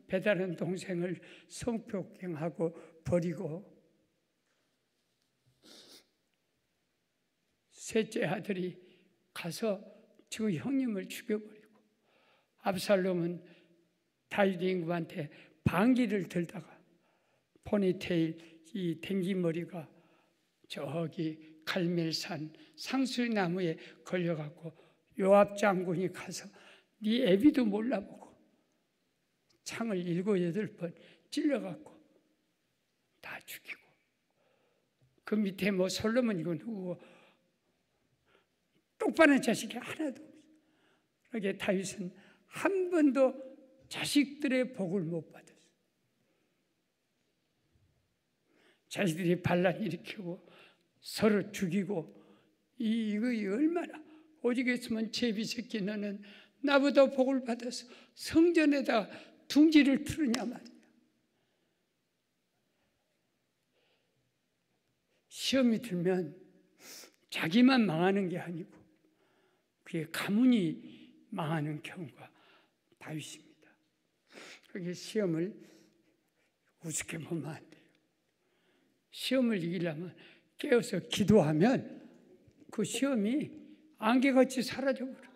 배다른 동생을 성폭행하고 버리고, 셋째 아들이 가서 저 형님을 죽여버리고, 압살롬은 다윗 임금한테 방귀를 들다가 포니테일 이 댕기머리가 저기 갈멜산 상수나무에 걸려갖고 요압 장군이 가서 네 애비도 몰라보고 창을 7, 8번 찔러갖고 다 죽이고, 그 밑에 뭐 솔로몬이고 누구고 똑바른 자식이 하나도 없어. 그러게 다윗은 한 번도 자식들의 복을 못 받았어. 자식들이 반란 일으키고 서로 죽이고, 이거 얼마나 오직했으면 제비 새끼 너는 나보다 복을 받아서 성전에다 둥지를 틀으냐 말이야. 시험이 들면 자기만 망하는 게 아니고 그게 가문이 망하는 경우가 다윗입니다. 그게 시험을 우습게 보면 안 돼요. 시험을 이기려면 깨어서 기도하면 그 시험이 안개같이 사라져버려.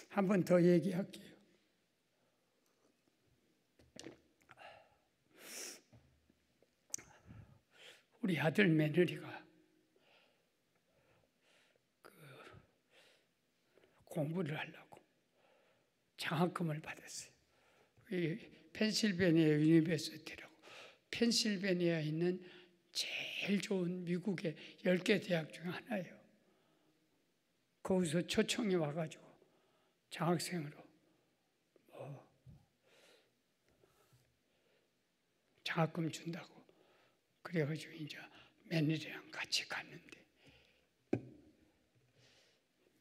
한 번 더 얘기할게요. 우리 아들 며느리가 공부를 하려고 장학금을 받았어요. 펜실베니아 유니버시티라고, 펜실베니아에 있는 제일 좋은 미국의 10개 대학 중 하나예요. 거기서 초청이 와가지고 장학생으로 장학금 준다고 그래가지고 이제 며느리랑 같이 갔는데,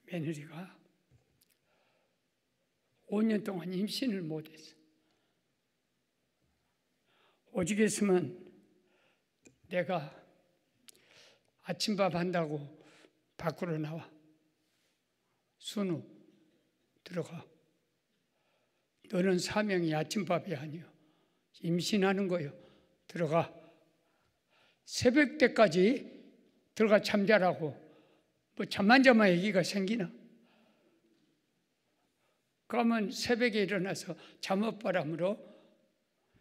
며느리가 5년 동안 임신을 못했어. 오직했으면 내가 아침밥 한다고 밖으로 나와. 순우 들어가. 너는 사명이 아침밥이 아니요, 임신하는 거요. 들어가. 새벽 때까지 들어가 잠자라고. 뭐 잠만 자면 아기가 생기나? 그러면 새벽에 일어나서 잠옷바람으로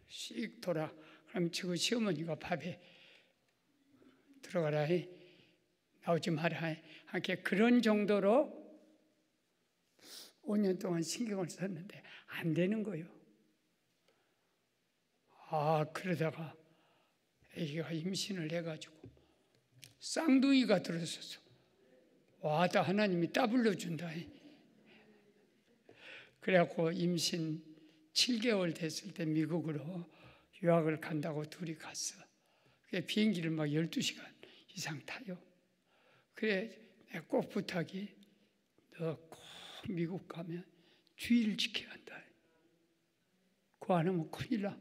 씩 돌아. 그럼 지금 시어머니가 밥에 들어가라 해. 나오지 마라 해. 이렇게 그런 정도로 5년 동안 신경을 썼는데 안 되는 거예요. 그러다가 아기가 임신을 해가지고 쌍둥이가 들었었어. 다 하나님이 따블로 준다. 그래갖고 임신 7개월 됐을 때 미국으로 유학을 간다고 둘이 갔어. 비행기를 막 12시간 이상 타요. 그래 내가 꼭 부탁이, 너 꼭 미국 가면 주의를 지켜야 한다. 그거 안 하면 큰일 나.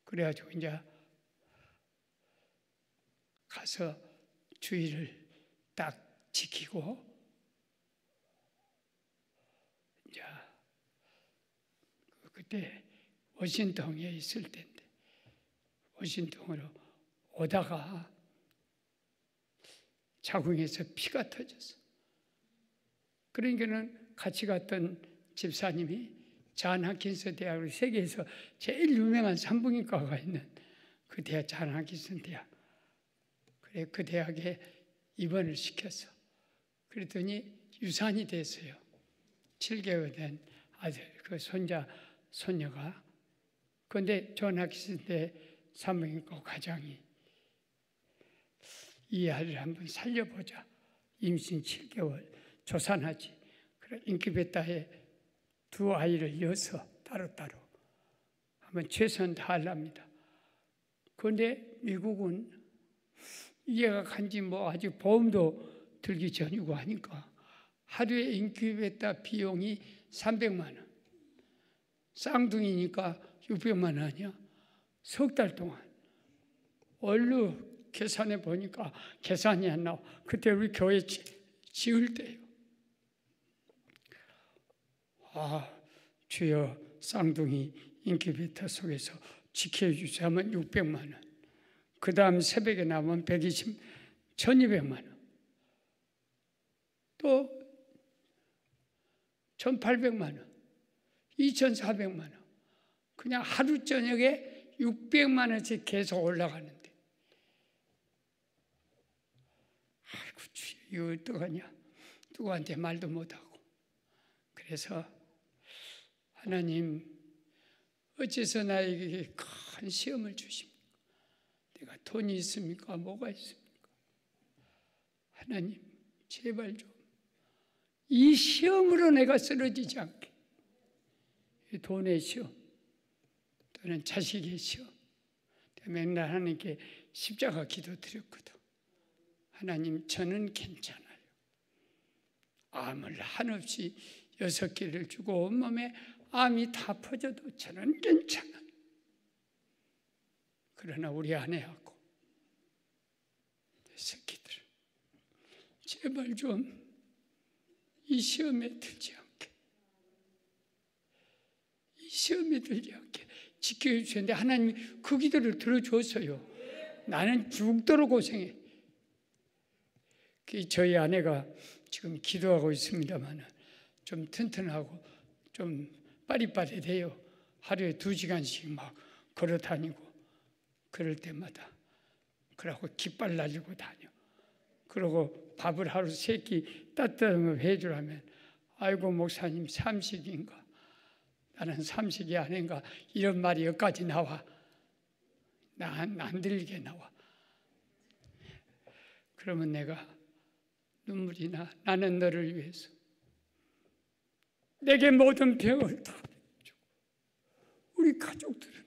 그래가지고 이제 가서 주의를 딱 지키고 이제 그때 워싱턴에 있을 때인데 워싱턴으로 오다가 자궁에서 피가 터졌어. 그러니까는 같이 갔던 집사님이 존 홉킨스 대학으로 세계에서 제일 유명한 산부인과가 있는 그 대학, 존 홉킨스 대학. 그래 그 대학에 입원을 시켰어. 그랬더니 유산이 됐어요. 7개월 된 아들, 그 손녀가. 그런데 존 홉킨스 대 산부인과 과장이 이 아이를 한번 살려보자. 임신 7개월 조산하지. 그래 인큐베이터에 두 아이를 이어서 따로따로 한번 최선 다하랍니다. 그런데 미국은 이해가 간지 뭐 아직 보험도 들기 전이고 하니까 하루에 인큐베이터 비용이 300만 원. 쌍둥이니까 600만 원이야. 석 달 동안. 얼른 계산해 보니까 계산이 안 나와. 그때 우리 교회 지을 때요. 아, 주여 쌍둥이 인큐베이터 속에서 지켜주세요 하면 600만 원. 그 다음 새벽에 나오면 1200만 원. 또 1800만 원. 2400만 원. 그냥 하루 저녁에 600만 원씩 계속 올라가는데. 아이고 주여 이거 어떡하냐. 누구한테 말도 못하고. 그래서 하나님 어째서 나에게 큰 시험을 주십니까? 내가 돈이 있습니까? 뭐가 있습니까? 하나님 제발 좀 이 시험으로 내가 쓰러지지 않게. 돈의 시험 또는 자식의 시험. 맨날 하나님께 십자가 기도 드렸거든. 하나님 저는 괜찮아요. 암을 한없이 6개를 주고 온몸에 암이 다 퍼져도 저는 괜찮아요. 그러나 우리 아내하고 내 새끼들 제발 좀 이 시험에 들지 않게, 이 시험에 들지 않게 지켜주셨는데 하나님이 그 기도를 들어줬어요. 나는 죽도록 고생해. 저희 아내가 지금 기도하고 있습니다만 좀 튼튼하고 좀 빠릿빠릿해요. 하루에 2시간씩 막 걸어 다니고 그럴 때마다. 그러고 깃발 날리고 다녀. 그러고 밥을 하루 3끼 따뜻한 거 해주라면 아이고 목사님 삼식인가? 나는 삼식이 아닌가? 이런 말이 여기까지 나와. 나 안 들리게 나와. 그러면 내가 눈물이 나. 나는 너를 위해서 내게 모든 병을 다 주고 우리 가족들은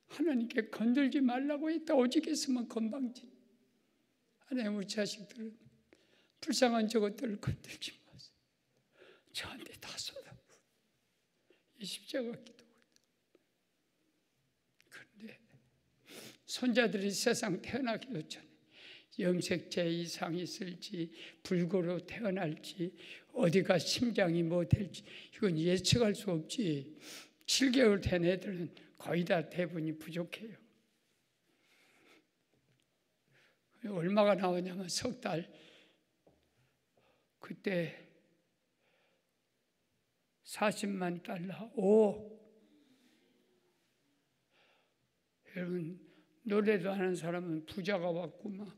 하나님께 건들지 말라고 했다. 오직 했으면 건방지. 하나님 우리 자식들은 불쌍한 저것들을 건들지 마세요. 저한테 다 쏟아부어. 이 십자가 기도. 그런데 손자들이 세상 태어나기도 전에 염색체 이상이 있을지 불고로 태어날지 어디가 심장이 뭐 될지 이건 예측할 수 없지. 7개월 된 애들은 거의 다 대부분이 부족해요. 얼마가 나오냐면 석 달. 그때 40만 달러. 여러분 노래도 하는 사람은 부자가 왔구만.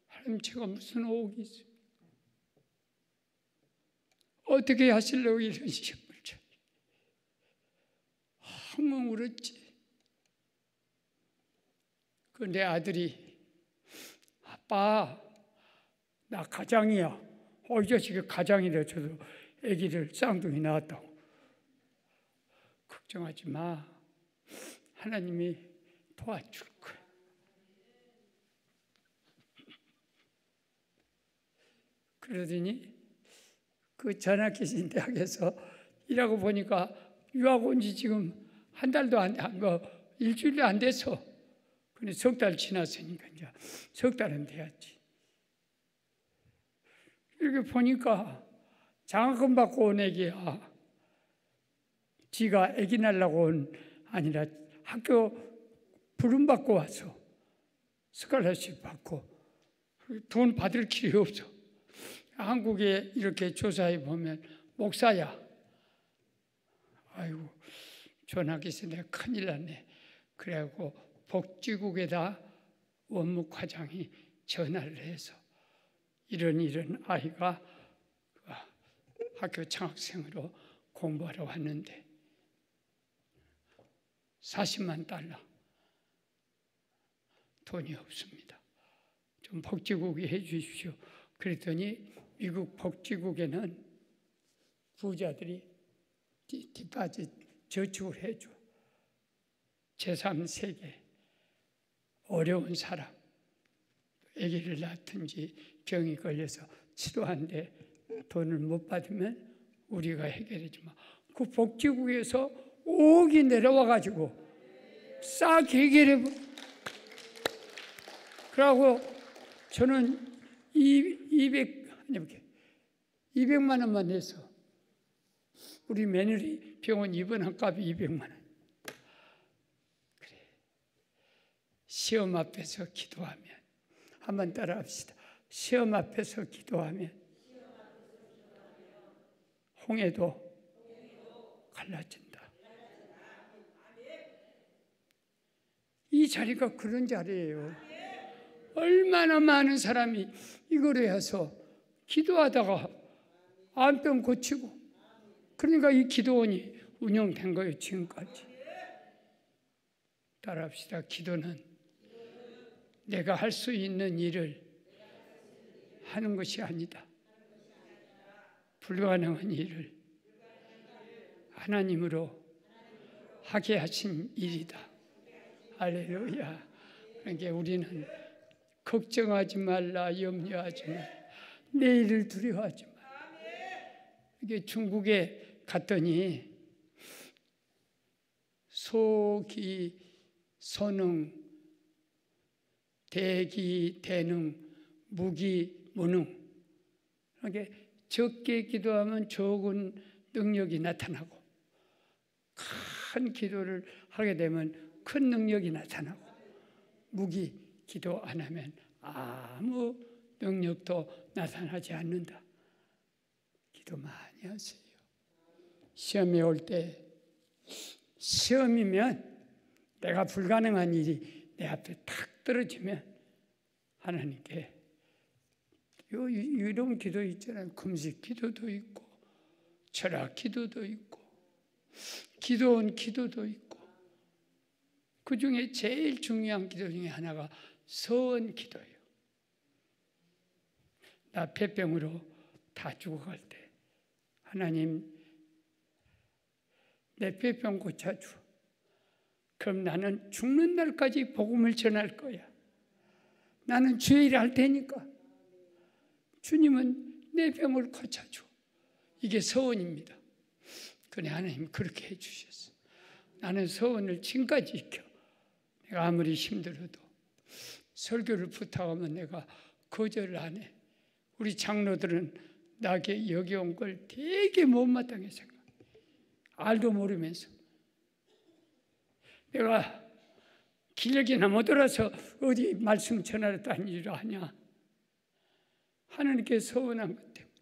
하나님 제가 무슨 5억이 있습니까? 어떻게 하시려고 이런 시험을 줘? 엉엉 울었지. 그런데 아들이 아빠 나 가장이야. 이 자식이 가장이래. 저도 아기를 쌍둥이 낳았다고. 걱정하지 마. 하나님이 도와줄 거야. 그러더니 그 전학기신 대학에서 일하고 보니까 유학 온 지 지금 한 달도 안 거 일주일도 안 돼서 근데 석 달 지났으니까 이제 석 달은 돼야지. 이렇게 보니까 장학금 받고 온 애기야. 지가 애기 낳으려고 온 아니라 학교 부름 받고 와서 스칼러십 받고 돈 받을 길이 없어. 한국에 이렇게 조사해 보면 목사야. 아이고 전학에서 내가 큰일 났네. 그래갖고 복지국에다 원무 과장이 전화를 해서 이런 아이가 학교 장학생으로 공부하러 왔는데 40만 달러 돈이 없습니다. 좀 복지국이 해 주십시오. 그랬더니 미국 복지국에는 부자들이 뒷바지 저축을 해줘. 제3세계 어려운 사람 아기를 낳든지 병이 걸려서 치료하는데 돈을 못 받으면 우리가 해결해 주마. 그 복지국에서 5억이 내려와 가지고 싹 해결해. 그러고 저는 200만 원만 내서 우리 며느리 병원 입원한 값이 200만 원. 그래. 시험 앞에서 기도하면 한번 따라합시다. 시험 앞에서 기도하면 홍해도 갈라진다. 이 자리가 그런 자리예요. 얼마나 많은 사람이 이거를 해서 기도하다가 암병 고치고 그러니까 이 기도원이 운영된 거예요. 지금까지. 따라합시다. 기도는 내가 할 수 있는 일을 하는 것이 아니다. 불가능한 일을 하나님으로 하게 하신 일이다. 할렐루야. 그러니까 우리는 걱정하지 말라, 염려하지 말라, 내일을 두려워하지 말라. 이게 중국에 갔더니 소기, 소능, 대기, 대능, 무기, 무능. 그러니까 적게 기도하면 적은 능력이 나타나고 큰 기도를 하게 되면 큰 능력이 나타나고 무기 기도 안 하면 아무 능력도 나타나지 않는다. 기도 많이 하세요. 시험이 올 때 시험이면 내가 불가능한 일이 내 앞에 탁 떨어지면 하나님께 이런 기도 있잖아요. 금식 기도도 있고 철학 기도도 있고 기도원 기도도 있고 그 중에 제일 중요한 기도 중에 하나가 서원 기도예요. 나 폐병으로 다 죽어갈 때 하나님 내 폐병 고쳐줘. 그럼 나는 죽는 날까지 복음을 전할 거야. 나는 주의 일을 할 테니까 주님은 내 병을 고쳐줘. 이게 서원입니다. 그런데 하나님 그렇게 해주셨어. 나는 서원을 지금까지 지켜. 내가 아무리 힘들어도 설교를 부탁하면 내가 거절을 안 해. 우리 장로들은 나에게 여기 온 걸 되게 못마땅해 생각해. 알도 모르면서. 내가 기력이나 못 돌아서 어디 말씀 전하러 다니려 하냐. 하나님께 서운한 것 때문에.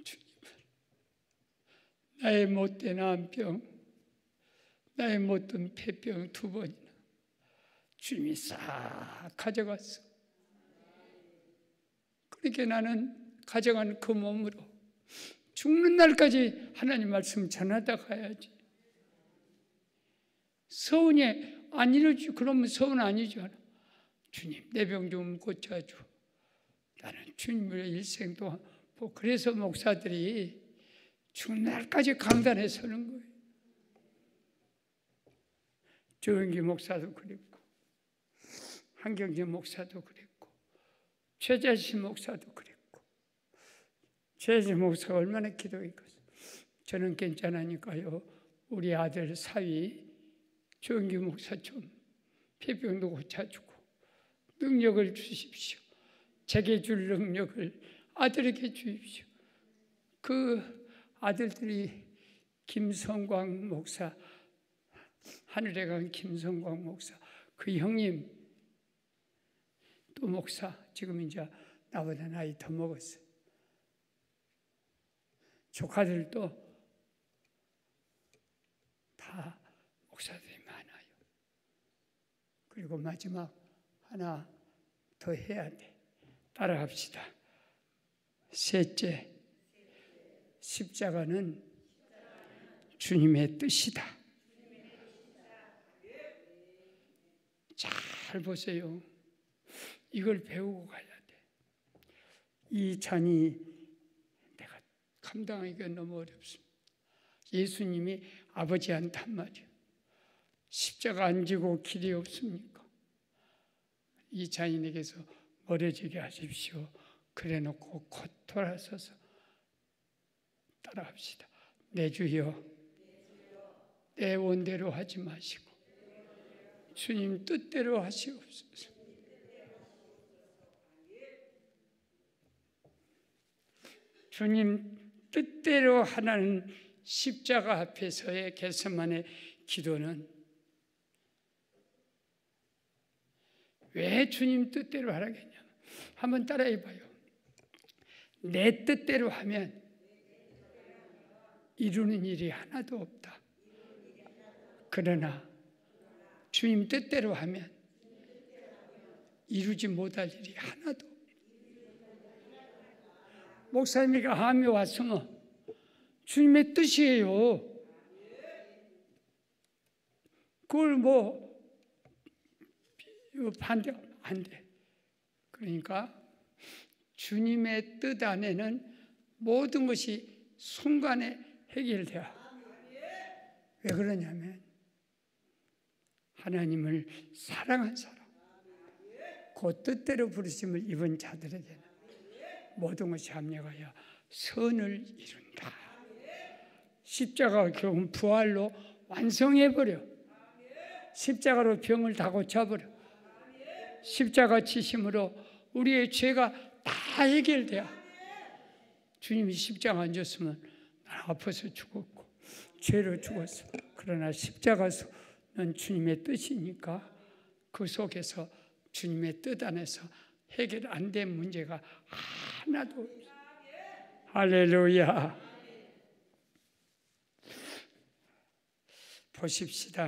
주님은 나의 못된 암병, 나의 못된 폐병 2번이나 주님이 싹 가져갔어. 그렇게 나는 가져간 그 몸으로 죽는 날까지 하나님 말씀 전하다 가야지. 서운이 안 이루지. 그러면 서운 아니죠. 주님 내 병 좀 고쳐줘. 나는 주님의 일생 동안 그래서 목사들이 죽는 날까지 강단에 서는 거예요. 조영기 목사도 그랬고 한경재 목사도 그랬고 최재신 목사도 그랬고 최재신 목사가 얼마나 기도했겠어요. 저는 괜찮으니까요. 우리 아들 사위 조은규 목사 좀 폐병도 고쳐주고 능력을 주십시오. 제게 줄 능력을 아들에게 주십시오. 그 아들들이 김성광 목사, 하늘에 간 김성광 목사, 그 형님 또 목사, 지금 이제 나보다 나이 더 먹었어요. 조카들도 다 목사들이 많아요. 그리고 마지막 하나 더 해야 돼. 따라합시다. 셋째, 십자가는 주님의 뜻이다. 잘 보세요. 이걸 배우고 가야 돼. 이 잔이 내가 감당하기가 너무 어렵습니다. 예수님이 아버지한테 한 말이에요. 십자가 안 지고 길이 없습니까? 이 잔이 내게서 멀어지게 하십시오. 그래 놓고 곧 돌아서서 따라합시다. 내 주여, 내 원대로 하지 마시고 주님 뜻대로 하시옵소서. 주님 뜻대로 하라는 십자가 앞에서의 겟세마네 기도는 왜 주님 뜻대로 하라겠냐? 한번 따라해봐요. 내 뜻대로 하면 이루는 일이 하나도 없다. 그러나 주님 뜻대로 하면 이루지 못할 일이 하나도 없다. 목사님이가 함에 왔으면 주님의 뜻이에요. 그걸 반대 안 돼. 그러니까 주님의 뜻 안에는 모든 것이 순간에 해결돼요. 왜 그러냐면 하나님을 사랑한 사람, 그 뜻대로 부르심을 입은 자들에게는 모든 것이 합력하여 선을 이룬다. 십자가 결국 부활로 완성해버려. 십자가로 병을 다 고쳐버려. 십자가 치심으로 우리의 죄가 다 해결돼요. 주님이 십자가 안 졌으면 난 아파서 죽었고 죄로 죽었어. 그러나 십자가는 주님의 뜻이니까 그 속에서 주님의 뜻 안에서 해결 안 된 문제가 하나도 없어요. 할렐루야. 보십시다.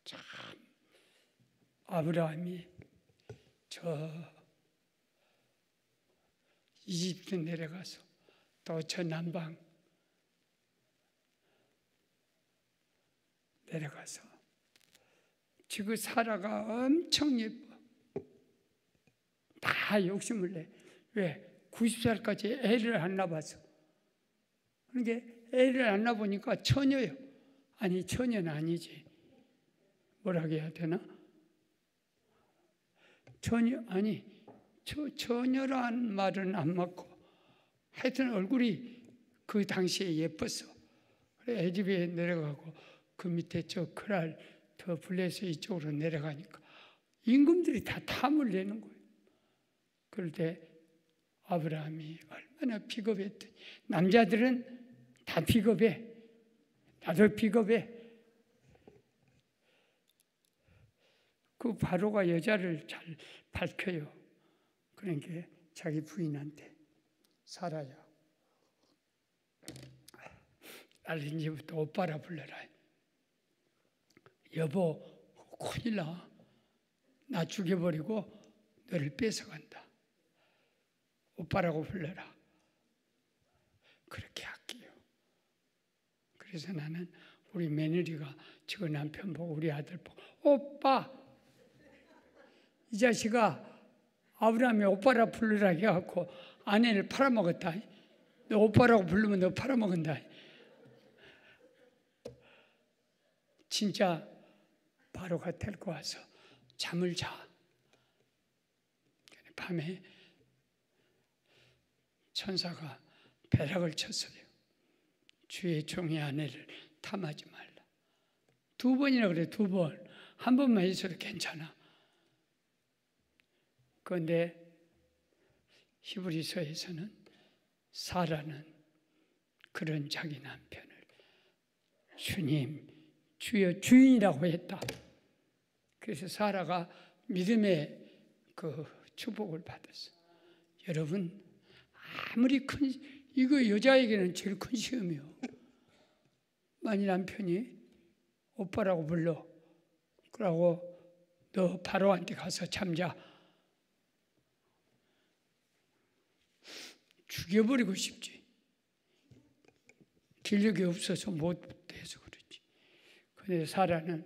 참 아브라함이 저 이집트 내려가서 또 저 남방 내려가서 지금 사라가 엄청 예뻐. 다 욕심을 내. 왜? 90살까지 애를 안 낳아서. 그러니까 애를 안 낳아보니까 처녀예요. 아니 처녀는 아니지. 뭐라고 해야 되나? 처녀 아니 처녀란 말은 안 맞고 하여튼 얼굴이 그 당시에 예뻤어. 그래 애집에 내려가고 그 밑에 저 크랄 더 블레스 이쪽으로 내려가니까 임금들이 다 탐을 내는 거예요. 그럴 때 아브라함이 얼마나 비겁했더니 남자들은 다 비겁해. 나도 비겁해. 그 바로가 여자를 잘 밝혀요. 그러니까 자기 부인한테 사라야 날 이제부터 오빠라 불러라. 여보 큰일 나. 나 죽여버리고 너를 뺏어간다. 오빠라고 불러라. 그렇게 할게요. 그래서 나는 우리 며느리가 저 남편 보고 우리 아들 보고 오빠 이 자식아 아브라함이 오빠라 부르라 해갖고 아내를 팔아먹었다. 너 오빠라고 부르면 너 팔아먹은다. 진짜 바로가 데리고 와서 잠을 자. 밤에 천사가 배락을 쳤어요. 주의 종의 아내를 탐하지 말라. 2번이나 그래, 2번. 한 번만 있어도 괜찮아. 그런데 히브리서에서는 사라는 그런 자기 남편을 주님, 주여 주인이라고 했다. 그래서 사라가 믿음의 그 축복을 받았어. 여러분, 아무리 큰, 이거 여자에게는 제일 큰 시험이요. 만일 남편이 오빠라고 불러. 그러고 너 바로한테 가서 잠자. 죽여버리고 싶지. 기력이 없어서 못해서 그렇지. 그런데 사라는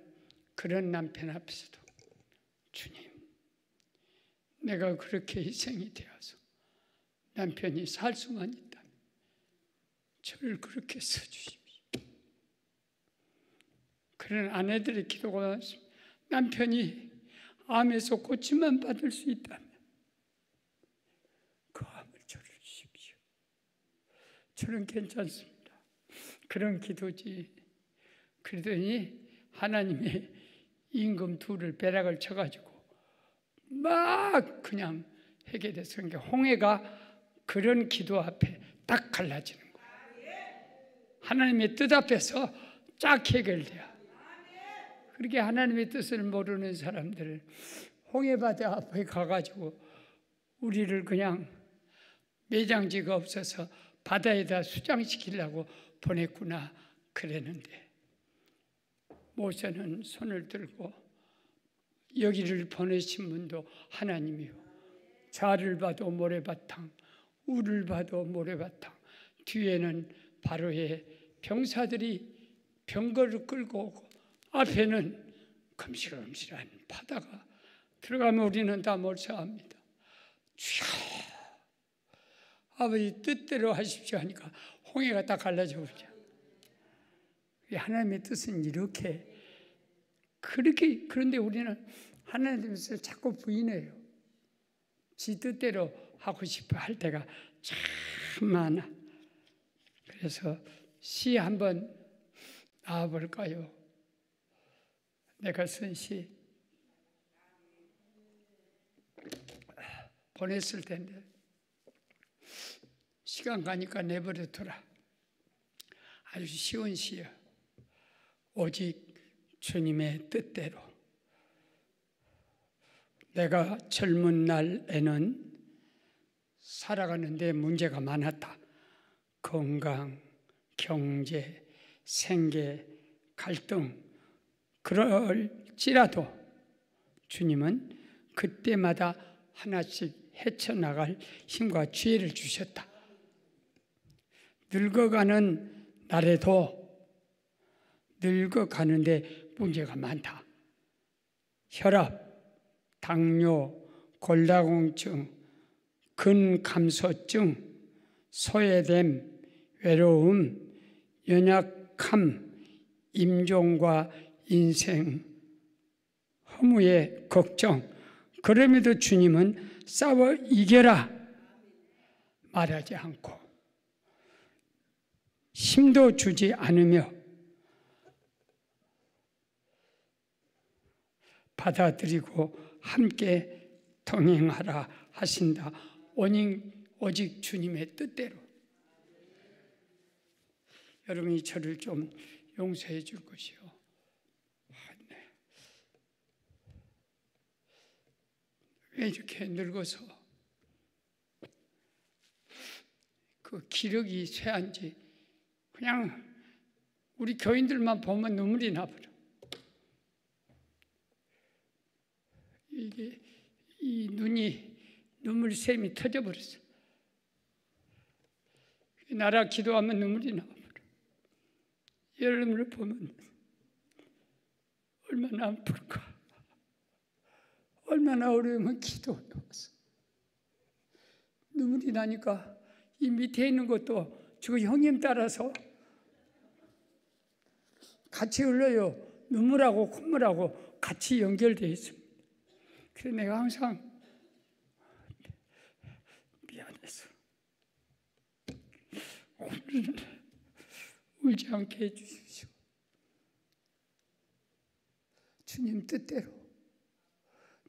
그런 남편 앞에서도 주님, 내가 그렇게 희생이 되어서 남편이 살 수만 있다면 저를 그렇게 써주십시오. 그런 아내들의 기도가 나왔습니다. 남편이 암에서 고침만 받을 수 있다면 그 암을 저를 주십시오. 저는 괜찮습니다. 그런 기도지. 그러더니 하나님의 임금 둘을 배락을 쳐가지고 막 그냥 해결돼서, 그러니까 홍해가 그런 기도 앞에 딱 갈라지는 거예요. 하나님의 뜻 앞에서 쫙 해결돼요. 그렇게 하나님의 뜻을 모르는 사람들을 홍해바다 앞에 가가지고 우리를 그냥 매장지가 없어서 바다에다 수장시키려고 보냈구나 그랬는데, 모세는 손을 들고 여기를 보내신 분도 하나님이요, 좌를 봐도 모래바탕, 우를 봐도 모래바탕, 뒤에는 바로의 병사들이 병거를 끌고 오고 앞에는 금실금실한 바다가 들어가면 우리는 다 몰사합니다. 주여, 아버지 뜻대로 하십시오 하니까 홍해가 다 갈라져 버리죠. 하나님의 뜻은 이렇게, 그렇게. 그런데 우리는 하나님의 뜻을 자꾸 부인해요. 지 뜻대로 하고 싶어 할 때가 참 많아. 그래서 시 한번 나와볼까요? 내가 쓴 시 보냈을 텐데 시간 가니까 내버려둬라. 아주 쉬운 시야. 오직 주님의 뜻대로. 내가 젊은 날에는 살아가는데 문제가 많았다. 건강, 경제, 생계, 갈등. 그럴지라도 주님은 그때마다 하나씩 헤쳐나갈 힘과 지혜를 주셨다. 늙어가는 날에도 늙어가는데 문제가 많다. 혈압, 당뇨, 골다공증, 근감소증, 소외됨, 외로움, 연약함, 임종과 인생, 허무의 걱정. 그럼에도 주님은 싸워 이겨라 말하지 않고 힘도 주지 않으며 받아들이고 함께 동행하라 하신다. 오직 주님의 뜻대로. 여러분이 저를 좀 용서해 줄 것이요. 왜 이렇게 늙어서 그 기력이 쇠한지 그냥 우리 교인들만 보면 눈물이 나버려. 이게 이 눈이 눈물샘이 터져버렸어. 나라 기도하면 눈물이 나버려. 여러분을 보면 얼마나 아플까. 얼마나 어려우면 기도해 왔어. 눈물이 나니까 이 밑에 있는 것도 저 형님 따라서 같이 흘러요. 눈물하고 콧물하고 같이 연결되어 있습니다. 그래서 내가 항상 미안해서 오늘은 울지 않게 해주십시오. 주님 뜻대로.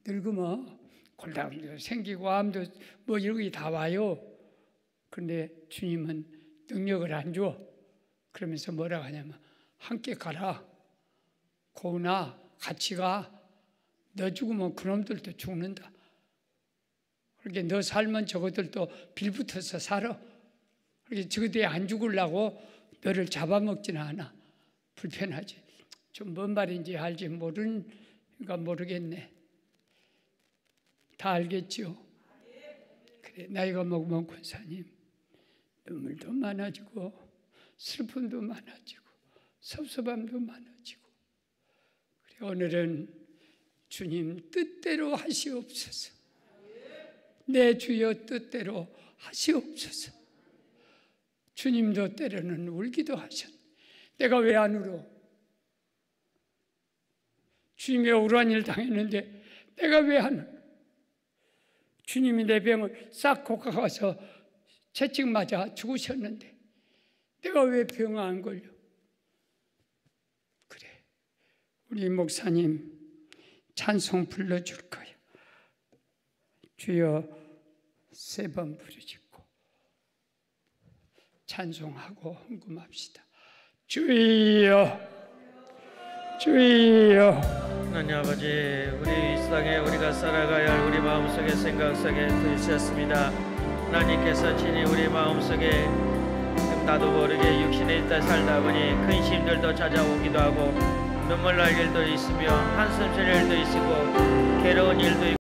늙으면 골다공도 생기고 암도 뭐 이런 게 다 와요. 그런데 주님은 능력을 안 줘. 그러면서 뭐라고 하냐면 함께 가라. 고은아 같이 가. 너 죽으면 그놈들도 죽는다. 그렇게 너 살면 저것들도 빌붙어서 살아. 그렇게 저것들이 안 죽으려고 너를 잡아먹지는 않아. 불편하지. 좀 뭔 말인지 알지 모르겠네. 다 알겠죠? 그래, 나이가 먹으면 권사님 눈물도 많아지고 슬픔도 많아지고 섭섭함도 많아지고 그래, 오늘은 주님 뜻대로 하시옵소서. 내 주여 뜻대로 하시옵소서. 주님도 때로는 울기도 하셨. 내가 왜 안 울어? 주님이 억울한 일 당했는데 내가 왜 안 울어? 주님이 내 병을 싹 볶아가서 채찍 맞아 죽으셨는데 내가 왜 병 안 걸려? 그래, 우리 목사님 찬송 불러줄 거야. 주여 3번 부르짖고 찬송하고 헌금합시다. 주여 주여. 하나님 아버지, 우리 이 땅에 우리가 살아가야 할 우리 마음속에 생각 속에 들으셨습니다. 하나님께서 친히 우리 마음속에 나도 모르게 육신에 있다 살다 보니 근심들도 찾아오기도 하고 눈물 날 일도 있으며 한숨 쉴 일도 있고 괴로운 일도 있고